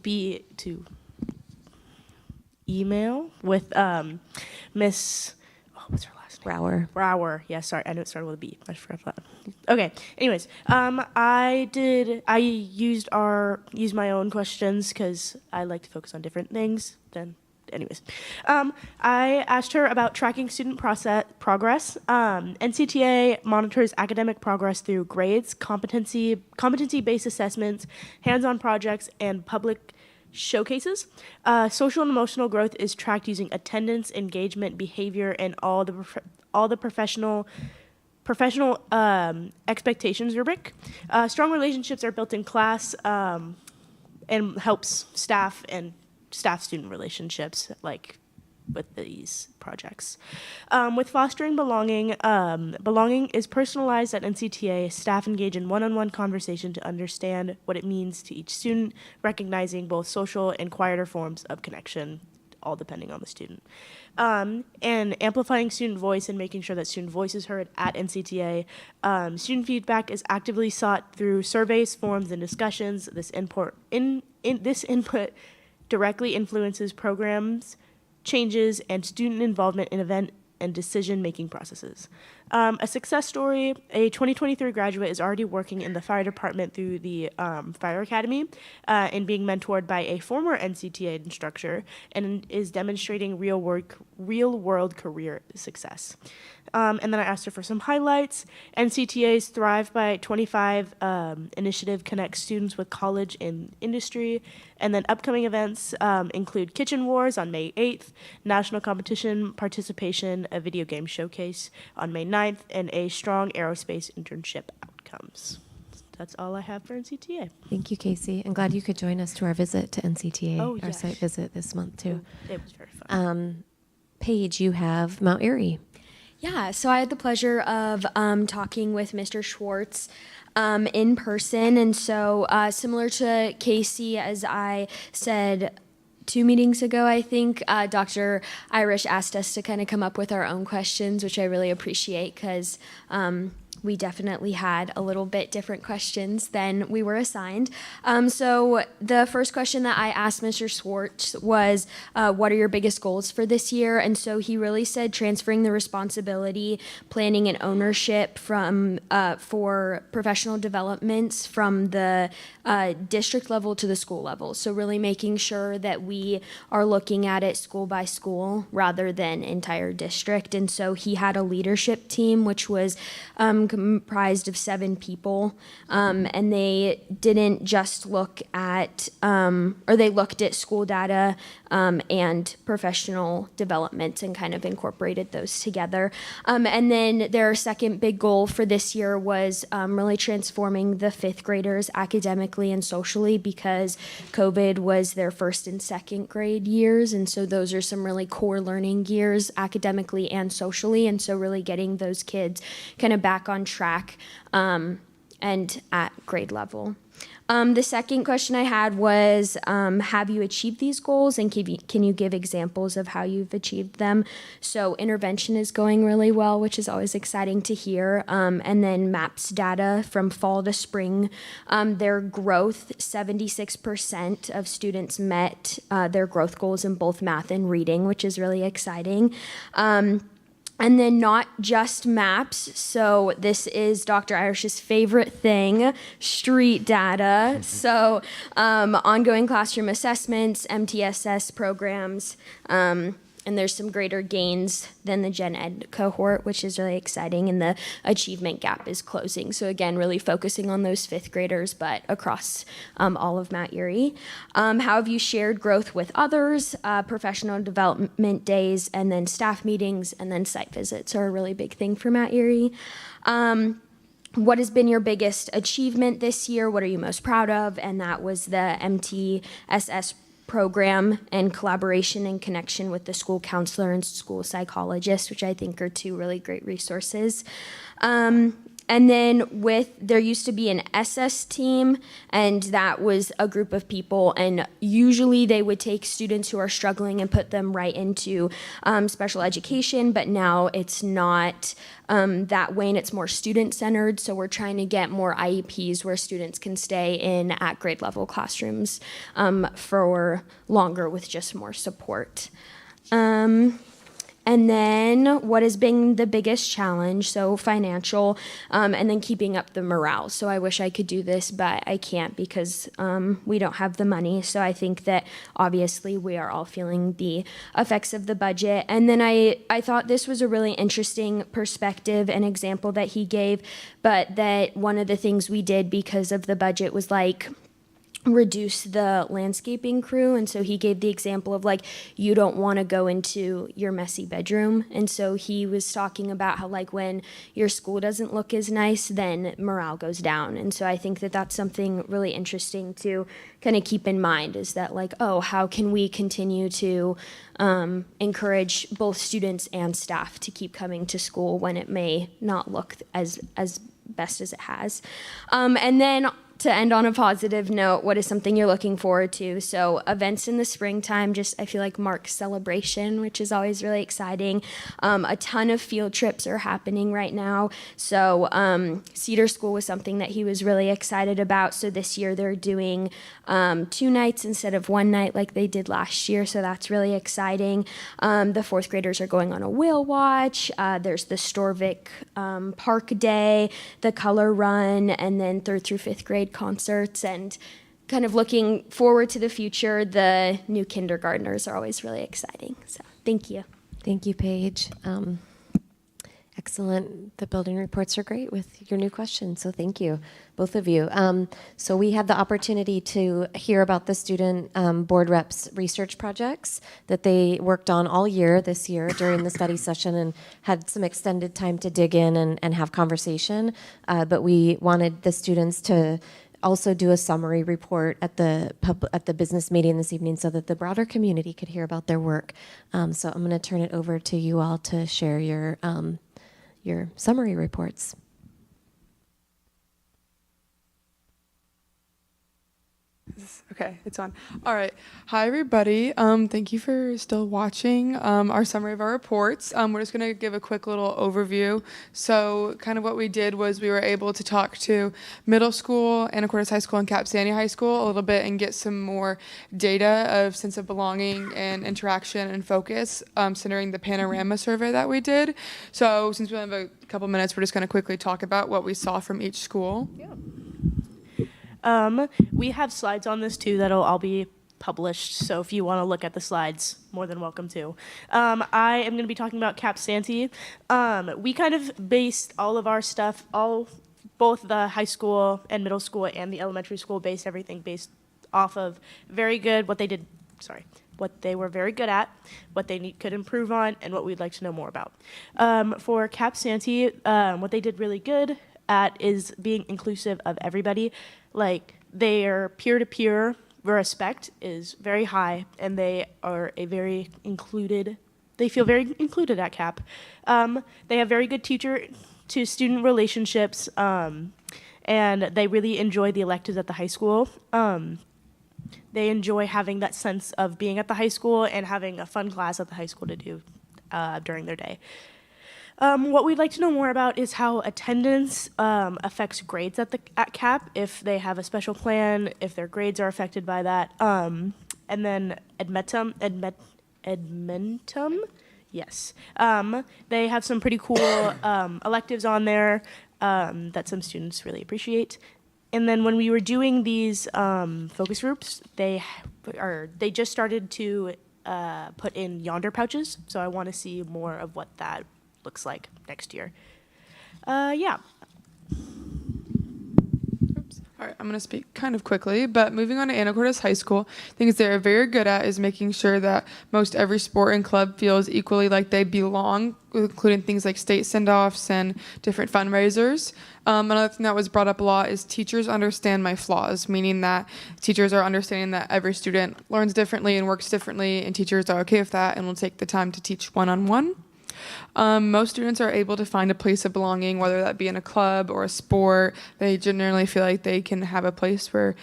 [SPEAKER 18] email with Miss, what's her last name? Brower. Yeah, sorry, I knew it started with a B. I forgot that. Okay. Anyways, I used my own questions because I like to focus on different things than. Anyways, I asked her about tracking student progress. NCTA monitors academic progress through grades, competency-based assessments, hands-on projects, and public showcases. Social and emotional growth is tracked using attendance, engagement, behavior, and all the professional expectations rubric. Strong relationships are built in class and helps staff and staff-student relationships, like with these projects. With fostering belonging, belonging is personalized at NCTA. Staff engage in one-on-one conversation to understand what it means to each student, recognizing both social and quieter forms of connection all depending on the student. And amplifying student voice and making sure that student voice is heard at NCTA. Student feedback is actively sought through surveys, forums, and discussions. This input directly influences programs, changes, and student involvement in event and decision-making processes. A success story, a 2023 graduate is already working in the fire department through the Fire Academy and being mentored by a former NCTA instructor and is demonstrating real-world career success. And then I asked her for some highlights. NCTA's Thrive by 25 initiative connects students with college and industry. And then upcoming events include Kitchen Wars on May 8th, National Competition Participation, a video game showcase on May 9th, and a strong aerospace internship outcomes. That's all I have for NCTA.
[SPEAKER 1] Thank you, Casey. I'm glad you could join us to our visit to NCTA,
[SPEAKER 18] Oh,
[SPEAKER 1] our
[SPEAKER 18] yes.
[SPEAKER 1] site visit this month, too.
[SPEAKER 18] It was very fun.
[SPEAKER 1] Paige, you have Mount Airy.
[SPEAKER 21] Yeah, so I had the pleasure of talking with Mr. Schwartz in person. And so similar to Casey, as I said 2 meetings ago, I think, Dr. Irish asked us to kind of come up with our own questions, which I really appreciate because we definitely had a little bit different questions than we were assigned. So the first question that I asked Mr. Schwartz was, what are your biggest goals for this year? And so he really said transferring the responsibility, planning, and ownership from for professional developments from the district level to the school level. So really making sure that we are looking at it school by school rather than entire district. And so he had a leadership team, which was comprised of 7 people, and they didn't just look at, or they looked at school data and professional development and kind of incorporated those together. And then their second big goal for this year was really transforming the 5th graders academically and socially because COVID was their 1st and 2nd grade years. And so those are some really core learning years academically and socially. And so really getting those kids kind of back on track and at grade level. The second question I had was, have you achieved these goals and can you give examples of how you've achieved them? So intervention is going really well, which is always exciting to hear. And then MAPS data from fall to spring, their growth, 76% of students met their growth goals in both math and reading, which is really exciting. And then not just maps. So this is Dr. Irish's favorite thing, street data. So ongoing classroom assessments, MTSS programs, and there's some greater gains than the Gen Ed cohort, which is really exciting, and the achievement gap is closing. So again, really focusing on those 5th graders, but across all of Mount Airy. How have you shared growth with others? Professional development days, and then staff meetings, and then site visits are a really big thing for Mount Airy. What has been your biggest achievement this year? What are you most proud of? And that was the MTSS program and collaboration and connection with the school counselor and school psychologist, which I think are 2 really great resources. And then there used to be an SS team, and that was a group of people, and usually they would take students who are struggling and put them right into special education, but now it's not that way, and it's more student-centered, so we're trying to get more IEPs where students can stay in at grade level classrooms for longer with just more support. And then what has been the biggest challenge? So financial, and then keeping up the morale. So I wish I could do this, but I can't because we don't have the money. So I think that obviously we are all feeling the effects of the budget. And then I thought this was a really interesting perspective and example that he gave, but that one of the things we did because of the budget was reduce the landscaping crew. And so he gave the example of you don't want to go into your messy bedroom. And so he was talking about how when your school doesn't look as nice, then morale goes down. And so I think that that's something really interesting to kind of keep in mind is that how can we continue to encourage both students and staff to keep coming to school when it may not look as best as it has. And then to end on a positive note, what is something you're looking forward to? So events in the springtime, just I feel like mark celebration, which is always really exciting. A ton of field trips are happening right now. So Cedar School was something that he was really excited about. So this year they're doing 2 nights instead of 1 night like they did last year. So that's really exciting. The 4th graders are going on a whale watch. There's the Storvik Park Day, the color run, and then 3rd through 5th grade concerts. And kind of looking forward to the future, the new kindergartners are always really exciting. So thank you.
[SPEAKER 1] Thank you, Paige. Excellent. The building reports are great with your new questions, so thank you, both of you. So we had the opportunity to hear about the student board reps research projects that they worked on all year this year during the study session, and had some extended time to dig in and have conversation. But we wanted the students to also do a summary report at the business meeting this evening so that the broader community could hear about their work. So I'm going to turn it over to you all to share your summary reports.
[SPEAKER 2] Okay, it's on. All right. Hi, everybody. Thank you for still watching our summary of our reports. We're just going to give a quick little overview. So kind of what we did was we were able to talk to middle school, Anacortes High School, and Cap Sandy High School a little bit and get some more data of sense of belonging and interaction and focus centering the panorama survey that we did. So since we have a couple minutes, we're just going to quickly talk about what we saw from each school.
[SPEAKER 18] Yeah. We have slides on this too that'll all be published, so if you want to look at the slides, more than welcome to. I am going to be talking about Cap Santee. We kind of based all of our stuff, both the high school and middle school and the elementary school, based everything based off of what they were very good at, what they could improve on, and what we'd like to know more about. For Cap Santee, what they did really good at is being inclusive of everybody. Like, their peer-to-peer respect is very high, and they are they feel very included at CAP. They have very good teacher-to-student relationships, and they really enjoy the electives at the high school. They enjoy having that sense of being at the high school and having a fun class at the high school to do during their day. What we'd like to know more about is how attendance affects grades at CAP, if they have a special plan, if their grades are affected by that. And then Edmentum, yes. They have some pretty cool electives on there that some students really appreciate. And then when we were doing these focus groups, they just started to put in yonder pouches, so I want to see more of what that looks like next year. Yeah.
[SPEAKER 2] All right, I'm going to speak kind of quickly, but moving on to Anacortes High School, things they're very good at is making sure that most every sport and club feels equally like they belong, including things like state send-offs and different fundraisers. Another thing that was brought up a lot is teachers understand my flaws, meaning that teachers are understanding that every student learns differently and works differently, and teachers are okay with that and will take the time to teach one-on-one. Most students are able to find a place of belonging, whether that be in a club or a sport. They generally feel like they can have a place where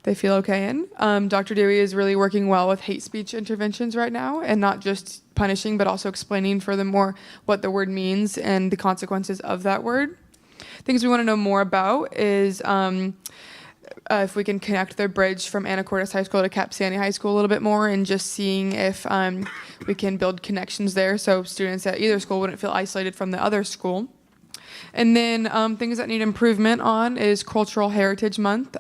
[SPEAKER 2] they feel okay in. Dr. Dewey is really working well with hate speech interventions right now, and not just punishing, but also explaining furthermore what the word means and the consequences of that word. Things we want to know more about is if we can connect the bridge from Anacortes High School to Cap Sandy High School a little bit more, and just seeing if we can build connections there so students at either school wouldn't feel isolated from the other school. And then things that need improvement on is Cultural Heritage Month.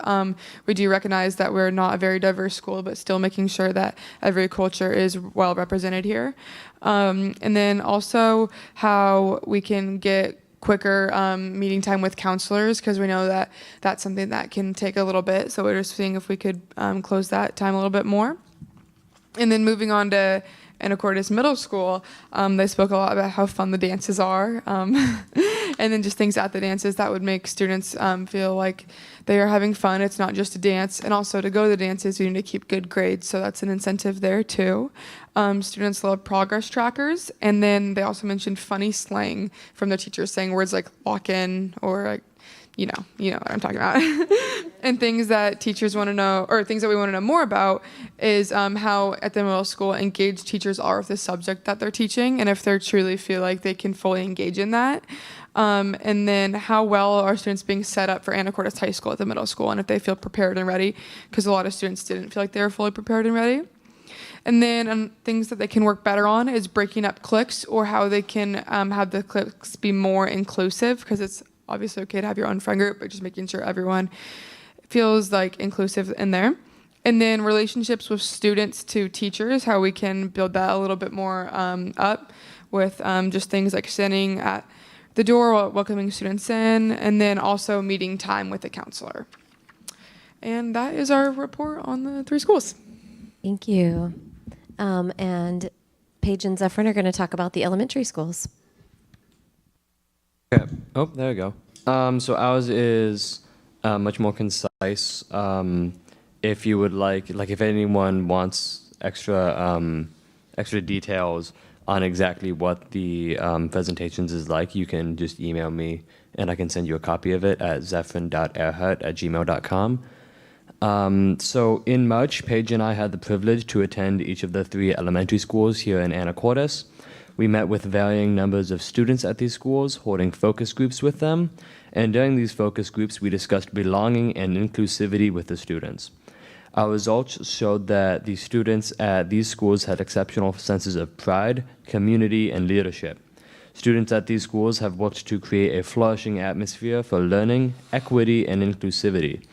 [SPEAKER 2] We do recognize that we're not a very diverse school, but still making sure that every culture is well represented here. And then also how we can get quicker meeting time with counselors, because we know that that's something that can take a little bit. So we're just seeing if we could close that time a little bit more. And then moving on to Anacortes Middle School, they spoke a lot about how fun the dances are, and then just things at the dances that would make students feel like they are having fun. It's not just a dance, and also to go to the dances, you need to keep good grades, so that's an incentive there too. Students love progress trackers, and then they also mentioned funny slang from their teachers, saying words like lock in or like you know what I'm talking about. And things that teachers want to know, or things that we want to know more about, is how at the middle school engaged teachers are with the subject that they're teaching, and if they truly feel like they can fully engage in that. And then how well are students being set up for Anacortes High School at the middle school, and if they feel prepared and ready, because a lot of students didn't feel like they were fully prepared and ready. And then things that they can work better on is breaking up cliques, or how they can have the cliques be more inclusive, because it's obviously okay to have your own friend group, but just making sure everyone feels like inclusive in there. And then relationships with students to teachers, how we can build that a little bit more up with just things like sitting at the door, welcoming students in, and then also meeting time with the counselor. And that is our report on the 3 schools.
[SPEAKER 1] Thank you. And Paige and Zephyrin are going to talk about the elementary schools.
[SPEAKER 3] Okay. Oh, there we go. So ours is much more concise. If you would like if anyone wants extra details on exactly what the presentations is like, you can just email me and I can send you a copy of it at zephyrin.earhart@gmail.com. So in March, Paige and I had the privilege to attend each of the 3 elementary schools here in Anacortes. We met with varying numbers of students at these schools, holding focus groups with them, and during these focus groups, we discussed belonging and inclusivity with the students. Our results showed that the students at these schools had exceptional senses of pride, community, and leadership. Students at these schools have worked to create a flourishing atmosphere for learning, equity, and inclusivity.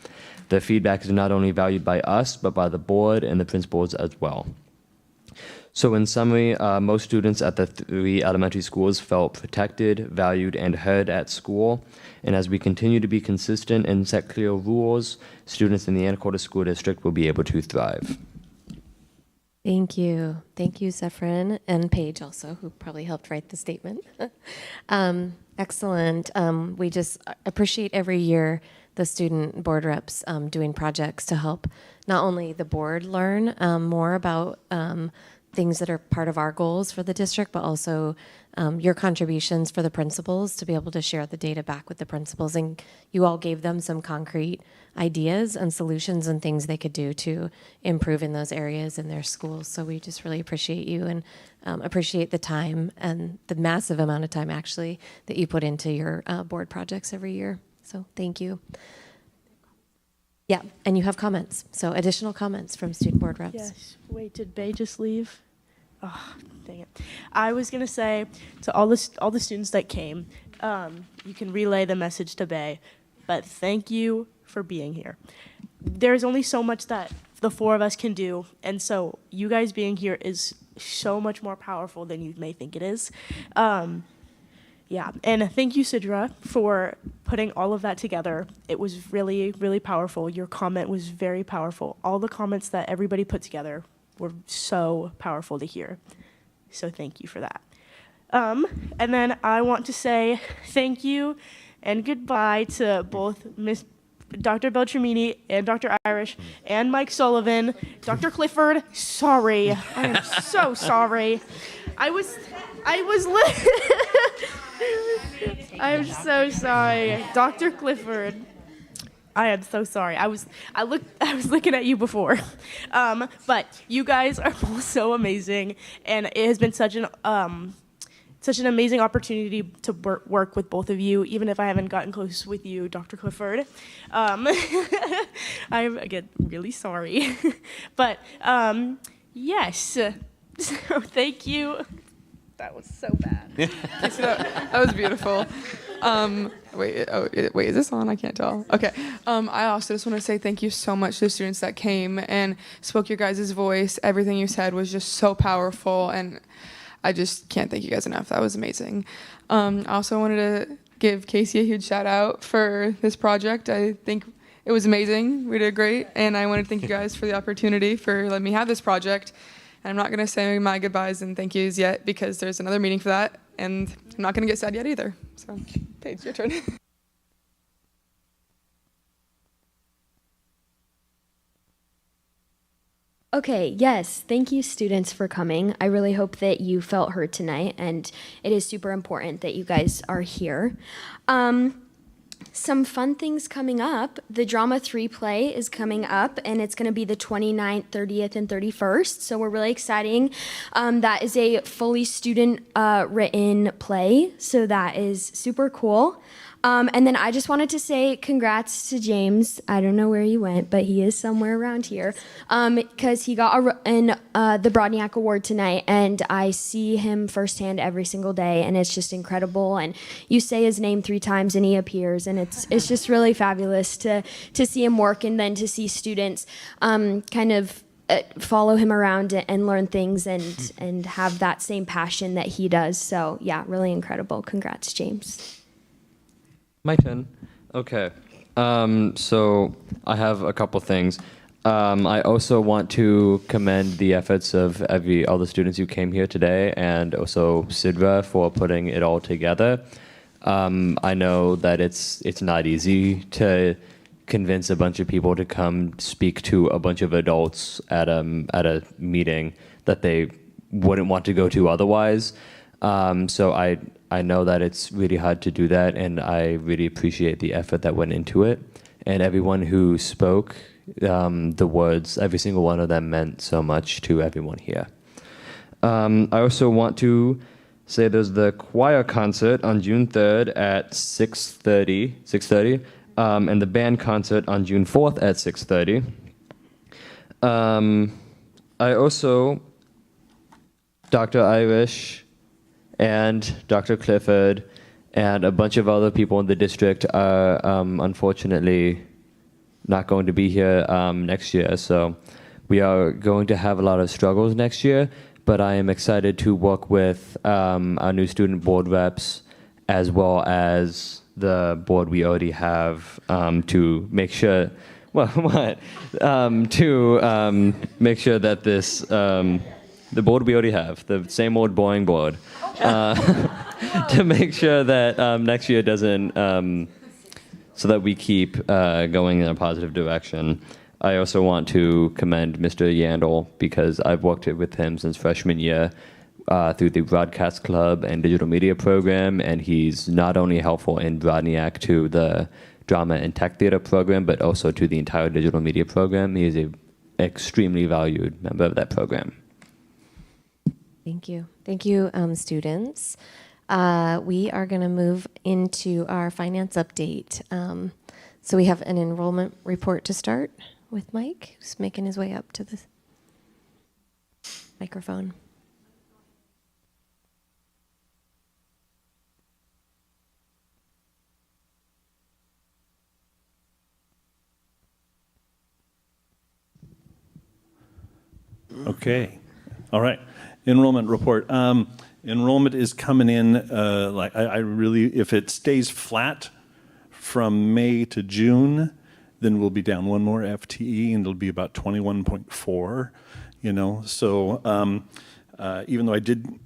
[SPEAKER 3] Their feedback is not only valued by us, but by the board and the principals as well. So in summary, most students at the 3 elementary schools felt protected, valued, and heard at school. And as we continue to be consistent and set clear rules, students in the Anacortes School District will be able to thrive.
[SPEAKER 1] Thank you. Thank you, Zephyrin, and Paige also, who probably helped write the statement. Excellent. We just appreciate every year the student board reps doing projects to help not only the board learn more about things that are part of our goals for the district, but also your contributions for the principals to be able to share the data back with the principals. And you all gave them some concrete ideas and solutions and things they could do to improve in those areas in their schools. So we just really appreciate you and appreciate the time and the massive amount of time actually that you put into your board projects every year. So thank you. Yeah, and you have comments. So additional comments from student board reps.
[SPEAKER 18] Yes. Wait, did Bay just leave? Oh, dang it. I was going to say to all the students that came, you can relay the message to Bay, but thank you for being here. There's only so much that the 4 of us can do, and so you guys being here is so much more powerful than you may think it is. Yeah, and thank you, Sidra, for putting all of that together. It was really, really powerful. Your comment was very powerful. All the comments that everybody put together were so powerful to hear. So thank you for that. And then I want to say thank you and goodbye to both Dr. Beltramini and Dr. Irish and Mike Sullivan. Dr. Clifford, sorry. I am so sorry. I'm so sorry. Dr. Clifford, I am so sorry. I was looking at you before. But you guys are both so amazing, and it has been such an amazing opportunity to work with both of you, even if I haven't gotten close with you, Dr. Clifford. I'm, again, really sorry. But, yes. So thank you. That was so bad.
[SPEAKER 2] That was beautiful. Wait, is this on? I can't tell. Okay. I also just want to say thank you so much to the students that came and spoke your guys' voice. Everything you said was just so powerful, and I just can't thank you guys enough. That was amazing. I also wanted to give Casey a huge shout out for this project. I think it was amazing. We did great, and I want to thank you guys for the opportunity for letting me have this project. And I'm not going to say my goodbyes and thank yous yet because there's another meeting for that, and I'm not going to get sad yet either. So, Paige, your turn.
[SPEAKER 21] Okay, yes, thank you students for coming. I really hope that you felt heard tonight, and it is super important that you guys are here. some fun things coming up. The Drama 3 play is coming up, and it's going to be the 29th, 30th, and 31st. So we're really exciting. That is a fully student written play, so that is super cool. And then I just wanted to say congrats to James. I don't know where he went, but he is somewhere around here because he got the Brodniak Award tonight, and I see him firsthand every single day, and it's just incredible. And you say his name 3 times, and he appears, and it's just really fabulous to see him work, and then to see students kind of follow him around and learn things and have that same passion that he does. So yeah, really incredible. Congrats, James.
[SPEAKER 3] My turn. Okay. So I have a couple things. I also want to commend the efforts of all the students who came here today, and also Sidra for putting it all together. I know that it's not easy to convince a bunch of people to come speak to a bunch of adults at a meeting that they wouldn't want to go to otherwise. So I know that it's really hard to do that, and I really appreciate the effort that went into it. And everyone who spoke, the words, every single one of them meant so much to everyone here. I also want to say there's the choir concert on June 3rd at 6:30, and the band concert on June 4th at 6:30. I also, Dr. Irish and Dr. Clifford and a bunch of other people in the district are unfortunately not going to be here next year. So we are going to have a lot of struggles next year, but I am excited to work with our new student board reps as well as the board we already have to make sure, to make sure that this, the board we already have, the same old boring board, to make sure that next year doesn't, so that we keep going in a positive direction. I also want to commend Mr. Yandel because I've worked with him since freshman year through the Broadcast Club and Digital Media Program, and he's not only helpful in Brodniak to the Drama and Tech Theater program, but also to the entire Digital Media Program. He is an extremely valued member of that program.
[SPEAKER 1] Thank you. Thank you, students. We are going to move into our finance update. So we have an enrollment report to start with Mike, who's making his way up to the microphone.
[SPEAKER 6] Okay. All right. Enrollment report. Enrollment is coming in I really, if it stays flat from May to June, then we'll be down one more FTE and it'll be about 21.4, So even though I did,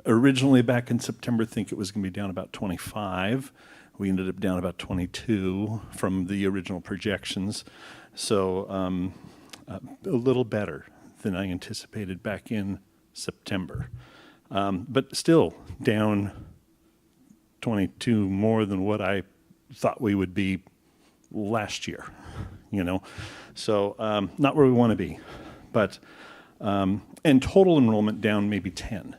[SPEAKER 6] originally back in September think it was going to be down about 25, we ended up down about 22 from the original projections. So a little better than I anticipated back in September. But still down 22 more than what I thought we would be last year, So not where we want to be. But, and total enrollment down maybe 10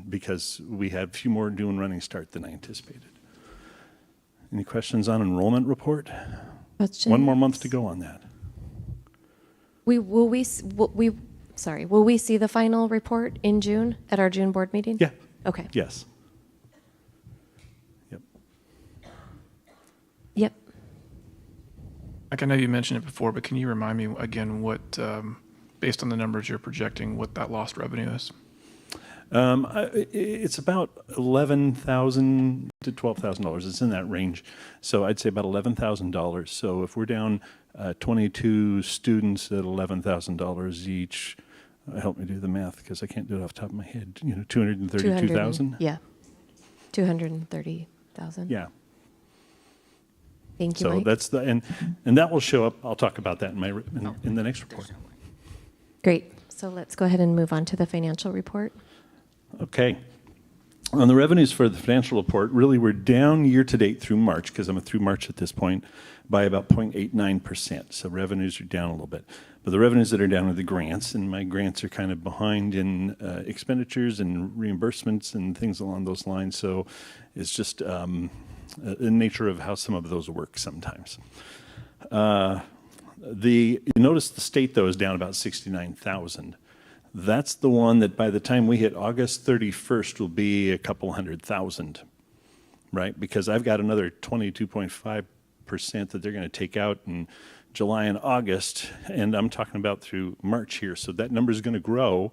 [SPEAKER 6] because we had a few more due and running start than I anticipated. Any questions on enrollment report?
[SPEAKER 1] Questions?
[SPEAKER 6] One more month to go on that.
[SPEAKER 1] Will we see the final report in June at our June board meeting?
[SPEAKER 6] Yeah.
[SPEAKER 1] Okay.
[SPEAKER 6] Yes. Yep.
[SPEAKER 1] Yep.
[SPEAKER 14] I know you mentioned it before, but can you remind me again what, based on the numbers you're projecting, what that lost revenue is?
[SPEAKER 6] It's about $11,000 to $12,000. It's in that range. So I'd say about $11,000. So if we're down 22 students at $11,000 each, help me do the math because I can't do it off the top of my head. 232,000.
[SPEAKER 1] Yeah, 230,000.
[SPEAKER 6] Yeah.
[SPEAKER 1] Thank you.
[SPEAKER 6] So
[SPEAKER 1] Mike.
[SPEAKER 6] that's the and that will show up. I'll talk about that in the next report.
[SPEAKER 1] Great. So let's go ahead and move on to the financial report.
[SPEAKER 6] Okay. On the revenues for the financial report, really we're down year to date through March, because I'm through March at this point, by about 0.89%. So revenues are down a little bit. But the revenues that are down are the grants, and my grants are kind of behind in expenditures and reimbursements and things along those lines. So it's just the nature of how some of those work sometimes. You notice the state, though, is down about 69,000. That's the one that by the time we hit August 31st will be a couple 100,000, right? Because I've got another 22.5% that they're going to take out in July and August, and I'm talking about through March here. So that number is going to grow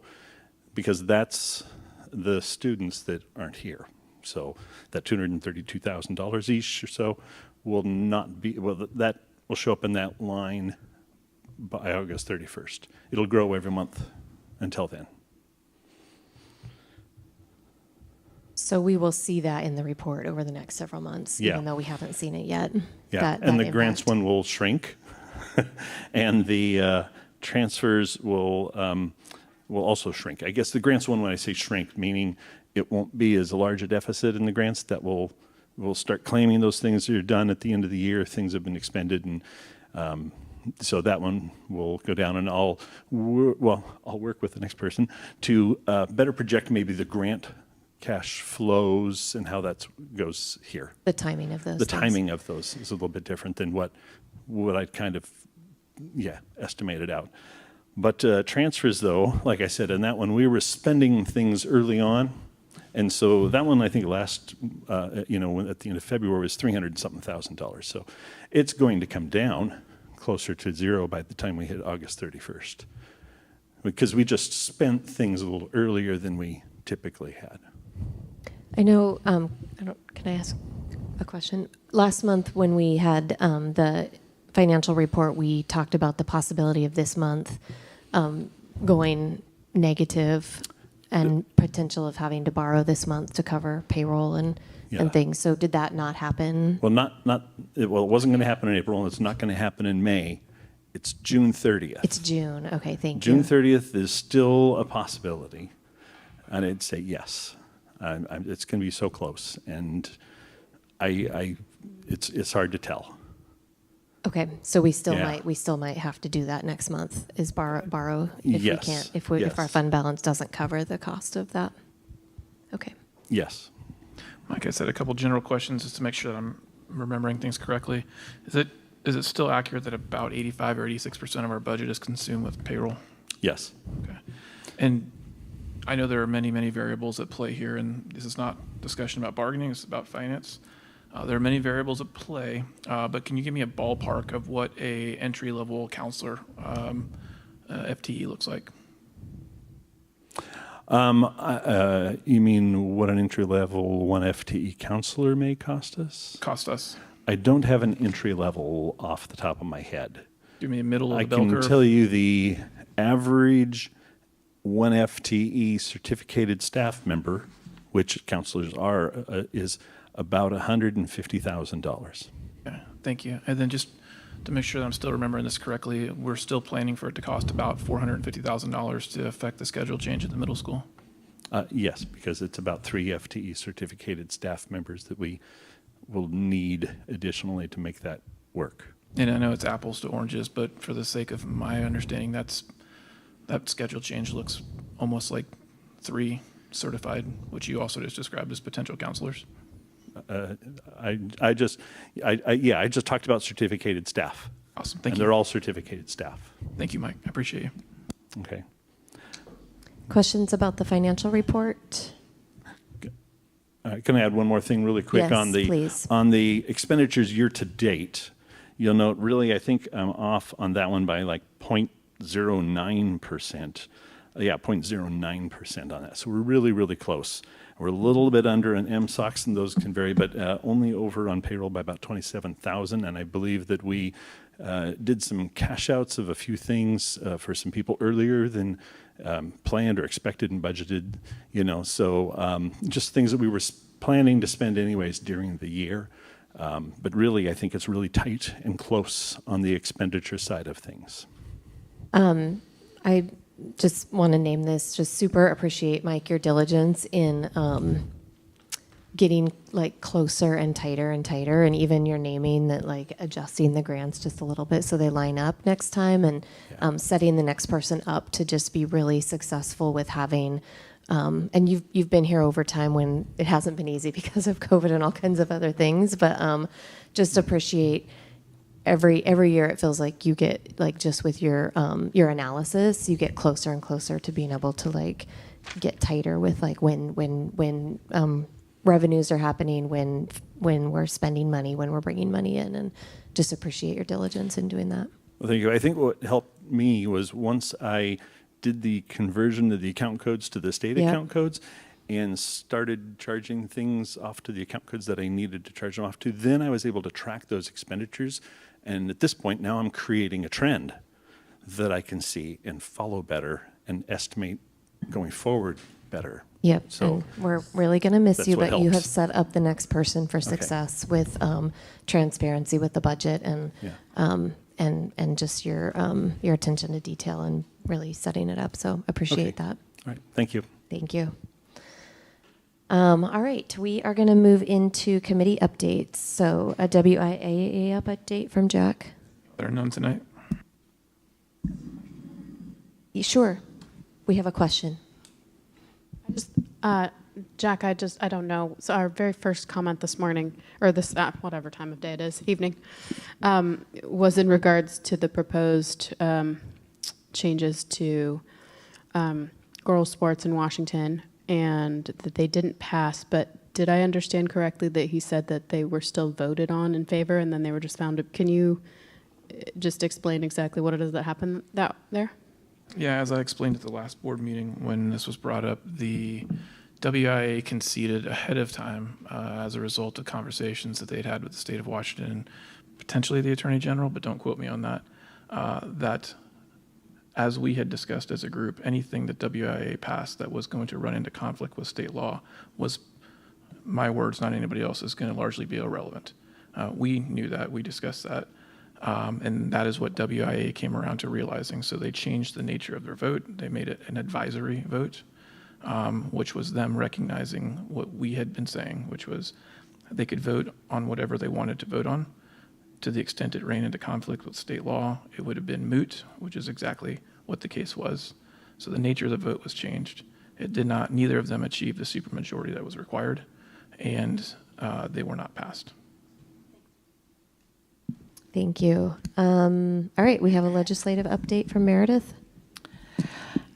[SPEAKER 6] because that's the students that aren't here. So that $232,000 each or so will not be, well, that will show up in that line by August 31st. It'll grow every month until then.
[SPEAKER 1] So we will see that in the report over the next several months,
[SPEAKER 6] Yeah.
[SPEAKER 1] even though we haven't seen it yet.
[SPEAKER 6] Yeah, and the grants one will shrink, and the transfers will also shrink. I guess the grants one, when I say shrink, meaning it won't be as large a deficit in the grants. That we'll start claiming those things that are done at the end of the year. Things have been expended, and so that one will go down. And I'll work with the next person to better project maybe the grant cash flows and how that goes here.
[SPEAKER 1] The timing of those.
[SPEAKER 6] The timing of those is a little bit different than what I'd kind of, estimated out. But transfers, though, like I said, in that one, we were spending things early on. And so that one, I think at the end of February was $300,000. So it's going to come down closer to zero by the time we hit August 31st. Because we just spent things a little earlier than we typically had.
[SPEAKER 1] I know, can I ask a question? Last month when we had the financial report, we talked about the possibility of this month going negative and potential of having to borrow this month to cover payroll and things. So did that not happen?
[SPEAKER 6] Well, it wasn't going to happen in April, and it's not going to happen in May. It's June 30th.
[SPEAKER 1] It's June. Okay, thank you.
[SPEAKER 6] June 30th is still a possibility, and I'd say yes. It's going to be so close, and it's hard to tell.
[SPEAKER 1] Okay, so we still might have to do that next month. Is borrow if
[SPEAKER 6] Yes.
[SPEAKER 1] we can't if our fund balance doesn't cover the cost of that. Okay.
[SPEAKER 6] Yes.
[SPEAKER 14] Mike, I said a couple general questions just to make sure that I'm remembering things correctly. Is it still accurate that about 85 or 86% of our budget is consumed with payroll?
[SPEAKER 6] Yes.
[SPEAKER 14] Okay. And I know there are many, many variables at play here, and this is not discussion about bargaining, it's about finance. There are many variables at play, but can you give me a ballpark of what a entry-level counselor FTE looks like?
[SPEAKER 6] You mean what an entry-level 1 FTE counselor may cost us?
[SPEAKER 14] Cost us.
[SPEAKER 6] I don't have an entry level off the top of my head.
[SPEAKER 14] Give me a middle of the bell
[SPEAKER 6] curve. I
[SPEAKER 14] curve.
[SPEAKER 6] can tell you the average 1 FTE certificated staff member, which counselors are, is about $150,000.
[SPEAKER 14] Okay, thank you. And then just to make sure that I'm still remembering this correctly, we're still planning for it to cost about $450,000 to affect the schedule change at the middle school?
[SPEAKER 6] Yes, because it's about 3 FTE certificated staff members that we will need additionally to make that work.
[SPEAKER 14] And I know it's apples to oranges, but for the sake of my understanding, that schedule change looks almost like 3 certified, which you also just described as potential counselors.
[SPEAKER 6] I just talked about certificated staff.
[SPEAKER 14] Awesome, thank
[SPEAKER 6] and
[SPEAKER 14] you.
[SPEAKER 6] They're all certificated staff.
[SPEAKER 14] Thank you, Mike. I appreciate you.
[SPEAKER 6] Okay.
[SPEAKER 1] Questions about the financial report?
[SPEAKER 6] Can I add one more thing really quick?
[SPEAKER 1] Yes, please.
[SPEAKER 6] On the expenditures year to date? You'll note, really, I think I'm off on that one by like 0.09%. Yeah, 0.09% on that. So we're really, really close. We're a little bit under an MSOX, and those can vary, but only over on payroll by about 27,000. And I believe that we did some cash outs of a few things for some people earlier than planned or expected and budgeted. So just things that we were planning to spend anyways during the year. But really, I think it's really tight and close on the expenditure side of things.
[SPEAKER 1] I just want to name this, just super appreciate, Mike, your diligence in getting like closer and tighter, and even your naming that, like adjusting the grants just a little bit so they line up next time, and setting the next person up to just be really successful with having. And you've been here over time when it hasn't been easy because of COVID and all kinds of other things, but just appreciate every year it feels like you get, like, just with your analysis, you get closer and closer to being able to like get tighter with like when revenues are happening, when we're spending money, when we're bringing money in, and just appreciate your diligence in doing that.
[SPEAKER 6] Well, thank you. I think what helped me was once I did the conversion of the account codes to the state account codes and started charging things off to the account codes that I needed to charge them off to, then I was able to track those expenditures. And at this point, now I'm creating a trend that I can see and follow better and estimate going forward better.
[SPEAKER 1] Yep.
[SPEAKER 6] So
[SPEAKER 1] and we're really going to miss
[SPEAKER 6] that's
[SPEAKER 1] you,
[SPEAKER 6] what
[SPEAKER 1] but you have
[SPEAKER 6] helps.
[SPEAKER 1] set up the next person for success with transparency with the budget and and just your attention to detail and really setting it up. So appreciate that.
[SPEAKER 6] All right. Thank you.
[SPEAKER 1] Thank you. All right, we are going to move into committee updates. So a WIAA update from Jack.
[SPEAKER 14] There are none tonight.
[SPEAKER 1] Sure. We have a question.
[SPEAKER 7] Jack, I don't know. So our very first comment this morning, or this, whatever time of day it is, evening, was in regards to the proposed changes to girls' sports in Washington, and that they didn't pass. But did I understand correctly that he said that they were still voted on in favor, and then they were just found to, can you just explain exactly what it is that happened there?
[SPEAKER 14] Yeah, as I explained at the last board meeting when this was brought up, the WIA conceded ahead of time as a result of conversations that they'd had with the state of Washington and potentially the Attorney General, but don't quote me on that, that as we had discussed as a group, anything that WIA passed that was going to run into conflict with state law was, my words, not anybody else's, going to largely be irrelevant. We knew that, we discussed that. And that is what WIA came around to realizing. So they changed the nature of their vote. They made it an advisory vote, which was them recognizing what we had been saying, which was they could vote on whatever they wanted to vote on. To the extent it ran into conflict with state law, it would have been moot, which is exactly what the case was. So the nature of the vote was changed. It did not, neither of them achieved the supermajority that was required, and they were not passed.
[SPEAKER 1] Thank you. All right, we have a legislative update from Meredith.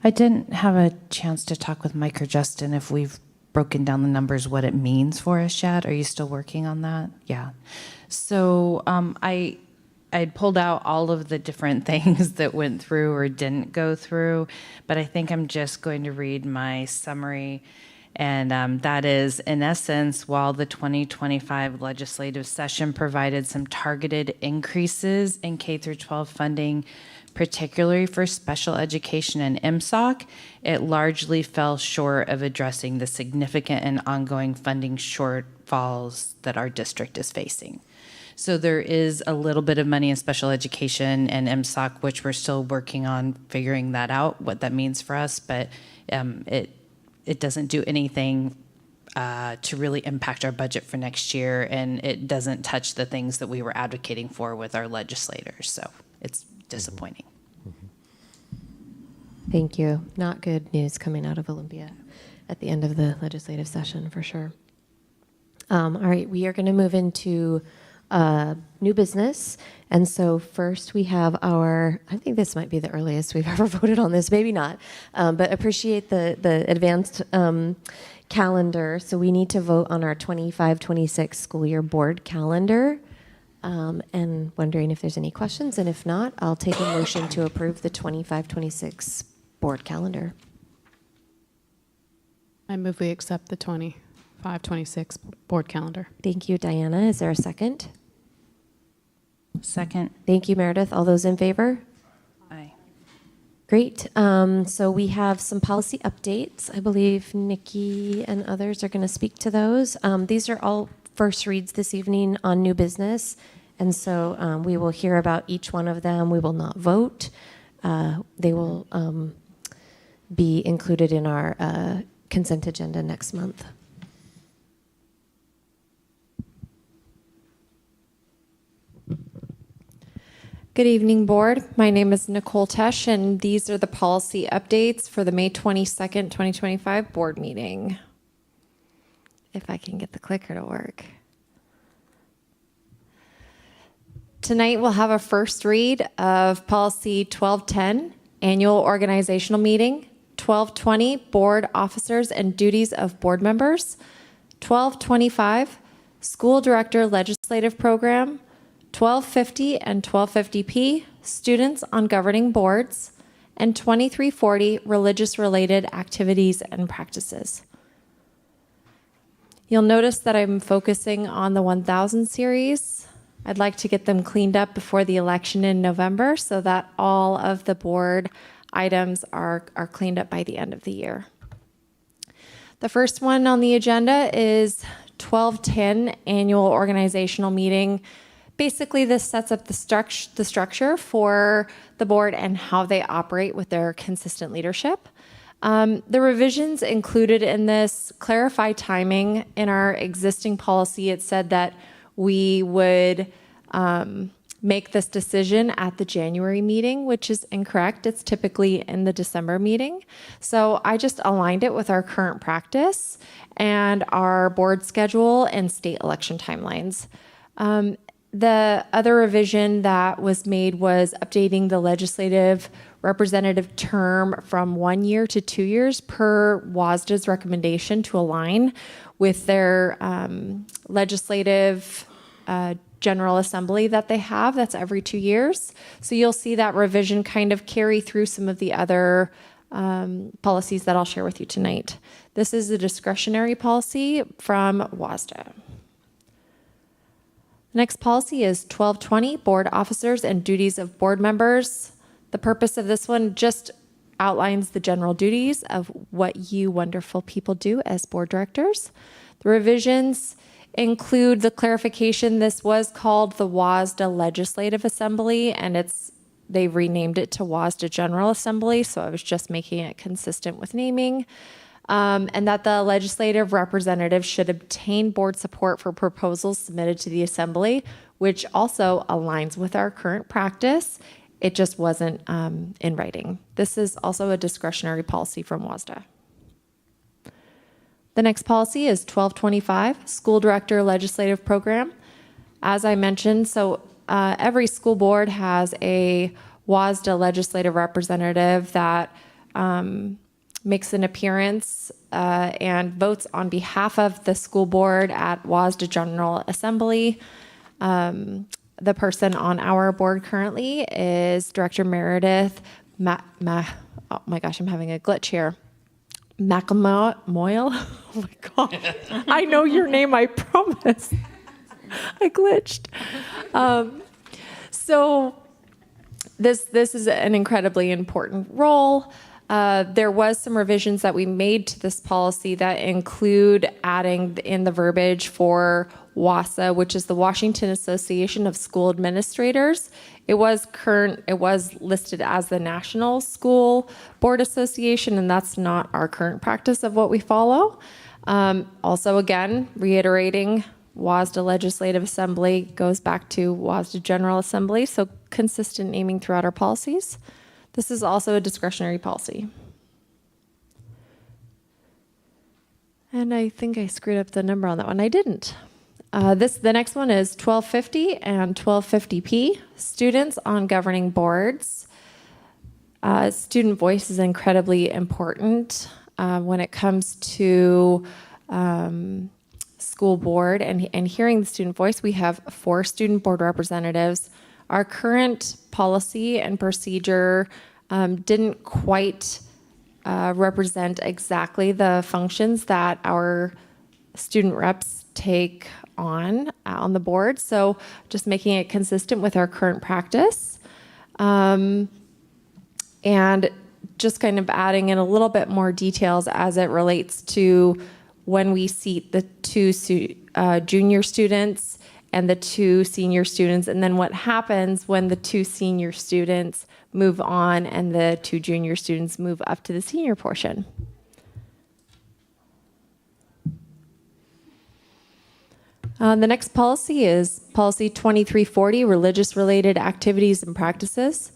[SPEAKER 13] I didn't have a chance to talk with Mike or Justin if we've broken down the numbers, what it means for us yet. Are you still working on that? Yeah. So I pulled out all of the different things that went through or didn't go through, but I think I'm just going to read my summary. And that is, in essence, while the 2025 legislative session provided some targeted increases in K-12 funding, particularly for special education and MSOC, it largely fell short of addressing the significant and ongoing funding shortfalls that our district is facing. So there is a little bit of money in special education and MSOC, which we're still working on figuring that out, what that means for us, but it doesn't do anything to really impact our budget for next year, and it doesn't touch the things that we were advocating for with our legislators. So it's disappointing.
[SPEAKER 1] Thank you. Not good news coming out of Olympia at the end of the legislative session, for sure. All right, we are going to move into new business. And so first we have I think this might be the earliest we've ever voted on this, maybe not, but appreciate the advanced calendar. So we need to vote on our 25-26 school year board calendar. And wondering if there's any questions, and if not, I'll take a motion to approve the 25-26 board calendar.
[SPEAKER 7] I move we accept the 25-26 board calendar.
[SPEAKER 1] Thank you, Diana. Is there a second?
[SPEAKER 13] Second.
[SPEAKER 1] Thank you, Meredith. All those in favor?
[SPEAKER 13] Aye.
[SPEAKER 1] Great. So we have some policy updates. I believe Nikki and others are going to speak to those. These are all first reads this evening on new business. And so we will hear about each one of them. We will not vote. They will be included in our consent agenda next month.
[SPEAKER 9] Good evening, board. My name is Nicole Tesh, and these are the policy updates for the May 22nd, 2025 board meeting. If I can get the clicker to work. Tonight, we'll have a first read of policy 1210, annual organizational meeting, 1220, board officers and duties of board members, 1225, school director legislative program, 1250 and 1250P, students on governing boards, and 2340, religious-related activities and practices. You'll notice that I'm focusing on the 1000 series. I'd like to get them cleaned up before the election in November so that all of the board items are cleaned up by the end of the year. The first one on the agenda is 1210, annual organizational meeting. Basically, this sets up the structure for the board and how they operate with their consistent leadership. The revisions included in this clarify timing. In our existing policy, it said that we would make this decision at the January meeting, which is incorrect. It's typically in the December meeting. So I just aligned it with our current practice and our board schedule and state election timelines. The other revision that was made was updating the legislative representative term from 1 year to 2 years per WASDA's recommendation to align with their legislative General Assembly that they have. That's every 2 years. So you'll see that revision kind of carry through some of the other policies that I'll share with you tonight. This is a discretionary policy from WASDA. Next policy is 1220, board officers and duties of board members. The purpose of this one just outlines the general duties of what you wonderful people do as board directors. The revisions include the clarification. This was called the WASDA Legislative Assembly, and they renamed it to WASDA General Assembly, so I was just making it consistent with naming. And that the legislative representative should obtain board support for proposals submitted to the assembly, which also aligns with our current practice. It just wasn't in writing. This is also a discretionary policy from WASDA. The next policy is 1225, school director legislative program. As I mentioned, so every school board has a WASDA legislative representative that makes an appearance and votes on behalf of the school board at WASDA General Assembly. The person on our board currently is Director Meredith oh my gosh, I'm having a glitch here. McElmoyle? Oh my God. I know your name, I promise. I glitched. So this is an incredibly important role. There was some revisions that we made to this policy that include adding in the verbiage for WASA, which is the Washington Association of School Administrators. It was listed as the National School Board Association, and that's not our current practice of what we follow. Also, again, reiterating, WASDA Legislative Assembly goes back to WASDA General Assembly, so consistent naming throughout our policies. This is also a discretionary policy. And I think I screwed up the number on that one. I didn't. The next one is 1250 and 1250P, students on governing boards. Student voice is incredibly important when it comes to school board and hearing the student voice. We have 4 student board representatives. Our current policy and procedure didn't quite represent exactly the functions that our student reps take on the board. So just making it consistent with our current practice. And just kind of adding in a little bit more details as it relates to when we seat the 2 junior students and the 2 senior students, and then what happens when the 2 senior students move on and the 2 junior students move up to the senior portion. The next policy is Policy 2340, Religious-Related Activities and Practices.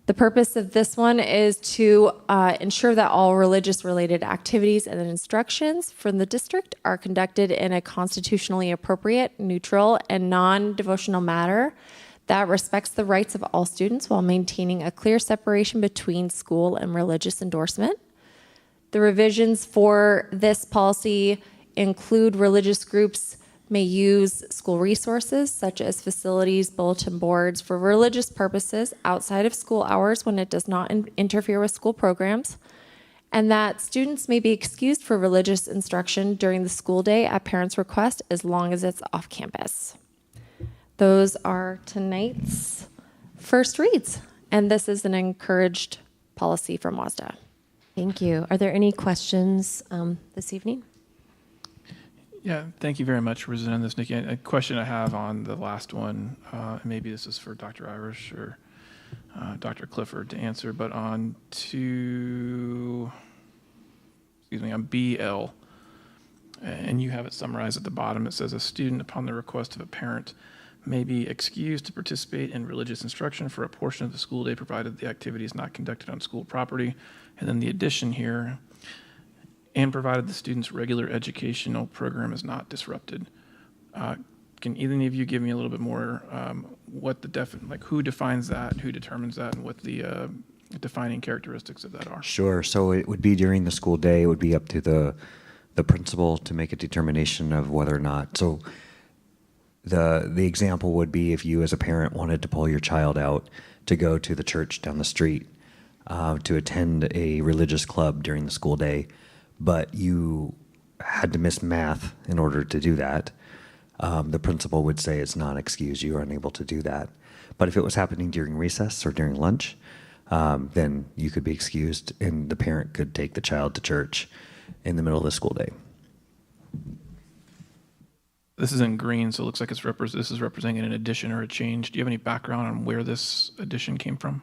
[SPEAKER 9] The purpose of this one is to ensure that all religious-related activities and instructions from the district are conducted in a constitutionally appropriate, neutral, and non-devotional manner that respects the rights of all students while maintaining a clear separation between school and religious endorsement. The revisions for this policy include religious groups may use school resources such as facilities, bulletin boards for religious purposes outside of school hours when it does not interfere with school programs, and that students may be excused for religious instruction during the school day at parents' request as long as it's off campus. Those are tonight's first reads, and this is an encouraged policy from WASDA.
[SPEAKER 1] Thank you. Are there any questions this evening?
[SPEAKER 14] Yeah, thank you very much for presenting this, Nikki. A question I have on the last one, maybe this is for Dr. Irish or Dr. Clifford to answer, but on on BL, and you have it summarized at the bottom. It says a student, upon the request of a parent, may be excused to participate in religious instruction for a portion of the school day, provided the activity is not conducted on school property. And then the addition here, and provided the student's regular educational program is not disrupted. Can either of you give me a little bit more what the who defines that, who determines that, and what the defining characteristics of that are?
[SPEAKER 15] Sure. So it would be during the school day. It would be up to the principal to make a determination of whether or not. So the example would be if you as a parent wanted to pull your child out to go to the church down the street to attend a religious club during the school day, but you had to miss math in order to do that, the principal would say it's not excused, you are unable to do that. But if it was happening during recess or during lunch, then you could be excused and the parent could take the child to church in the middle of the school day.
[SPEAKER 14] This is in green, so it looks like this is representing an addition or a change. Do you have any background on where this addition came from?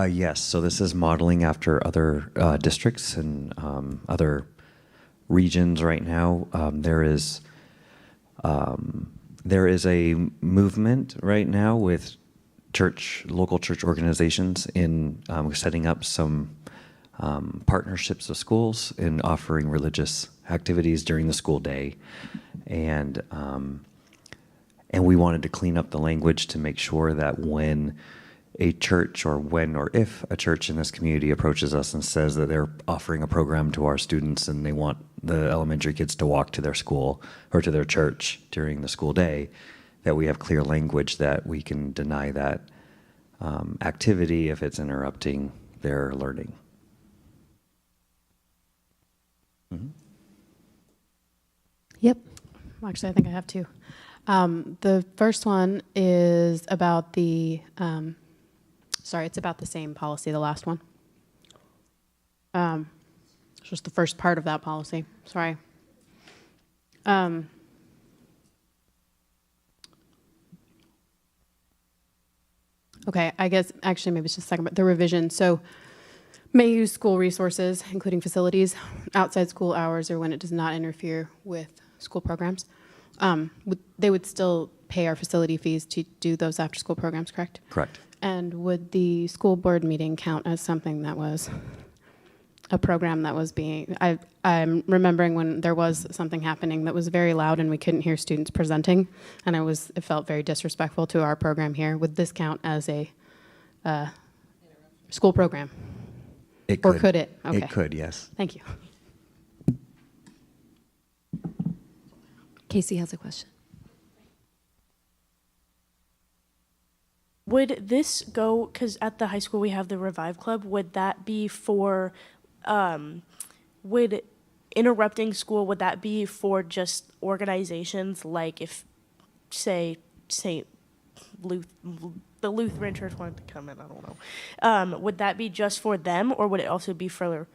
[SPEAKER 15] Yes, so this is modeling after other districts and other regions right now. There is a movement right now with local church organizations in setting up some partnerships with schools and offering religious activities during the school day. And we wanted to clean up the language to make sure that when a church or if a church in this community approaches us and says that they're offering a program to our students and they want the elementary kids to walk to their school or to their church during the school day, that we have clear language that we can deny that activity if it's interrupting their learning. Mm-hmm.
[SPEAKER 7] Yep. Actually, I think I have two. The first one is about it's about the same policy, the last one. It's just the first part of that policy. Sorry. Okay, I guess actually maybe it's just a second, but the revision. So may use school resources, including facilities, outside school hours or when it does not interfere with school programs. They would still pay our facility fees to do those after-school programs, correct?
[SPEAKER 15] Correct.
[SPEAKER 7] And would the school board meeting count as something that was a program that was being, I'm remembering when there was something happening that was very loud and we couldn't hear students presenting, and it felt very disrespectful to our program here. Would this count as a school program?
[SPEAKER 15] It could.
[SPEAKER 7] Or could it? Okay.
[SPEAKER 15] It could, yes.
[SPEAKER 7] Thank you.
[SPEAKER 1] Casey has a question.
[SPEAKER 18] Would this go, because at the high school we have the Revive Club, would that be for, would interrupting school, would that be for just organizations like if, say, the Lutheran Church wanted to come in, I don't know. Would that be just for them, or would it also be for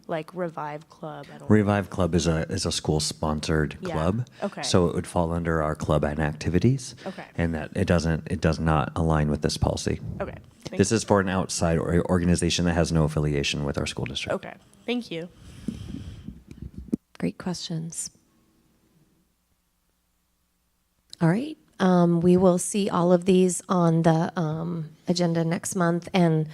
[SPEAKER 18] like Revive Club? I don't know.
[SPEAKER 15] Revive Club is a school-sponsored club.
[SPEAKER 18] Okay.
[SPEAKER 15] So it would fall under our club and activities.
[SPEAKER 18] Okay.
[SPEAKER 15] And that it does not align with this policy.
[SPEAKER 18] Okay.
[SPEAKER 15] This is for an outside organization that has no affiliation with our school district.
[SPEAKER 18] Okay. Thank you.
[SPEAKER 1] Great questions. All right. We will see all of these on the agenda next month. And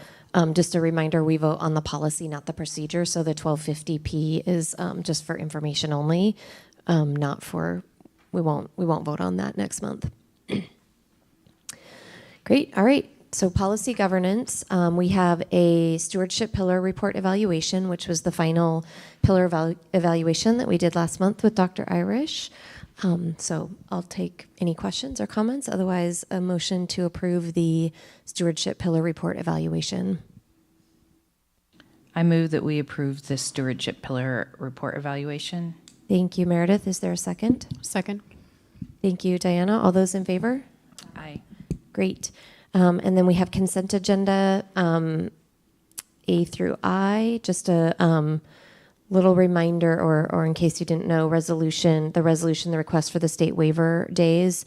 [SPEAKER 1] just a reminder, we vote on the policy, not the procedure. So the 1250P is just for information only, not for, we won't vote on that next month. Great. All right. So policy governance, we have a stewardship pillar report evaluation, which was the final pillar evaluation that we did last month with Dr. Irish. So I'll take any questions or comments. Otherwise, a motion to approve the stewardship pillar report evaluation.
[SPEAKER 13] I move that we approve the stewardship pillar report evaluation.
[SPEAKER 1] Thank you, Meredith. Is there a second?
[SPEAKER 7] Second.
[SPEAKER 1] Thank you, Diana. All those in favor?
[SPEAKER 13] Aye.
[SPEAKER 1] Great. And then we have consent agenda A through I. Just a little reminder, or in case you didn't know, the resolution, the request for the state waiver days.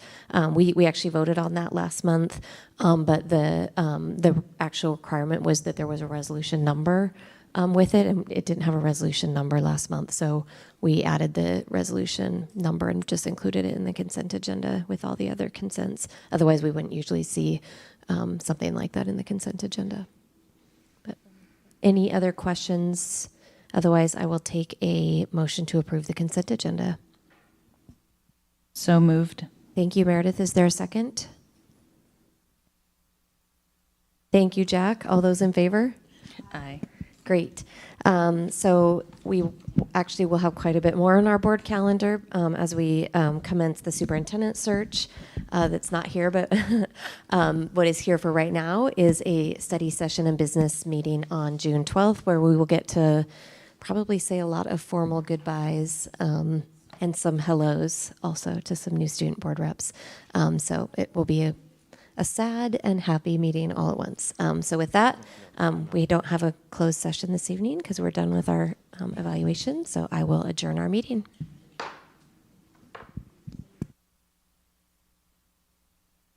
[SPEAKER 1] We actually voted on that last month, but the actual requirement was that there was a resolution number with it, and it didn't have a resolution number last month, so we added the resolution number and just included it in the consent agenda with all the other consents. Otherwise, we wouldn't usually see something like that in the consent agenda. But any other questions? Otherwise, I will take a motion to approve the consent agenda.
[SPEAKER 13] So moved.
[SPEAKER 1] Thank you, Meredith. Is there a second? Thank you, Jack. All those in favor?
[SPEAKER 13] Aye.
[SPEAKER 1] Great. So we actually will have quite a bit more on our board calendar as we commence the superintendent search. That's not here, but what is here for right now is a study session and business meeting on June 12th, where we will get to probably say a lot of formal goodbyes and some hellos also to some new student board reps. So it will be a sad and happy meeting all at once. So with that, we don't have a closed session this evening because we're done with our evaluation. So I will adjourn our meeting.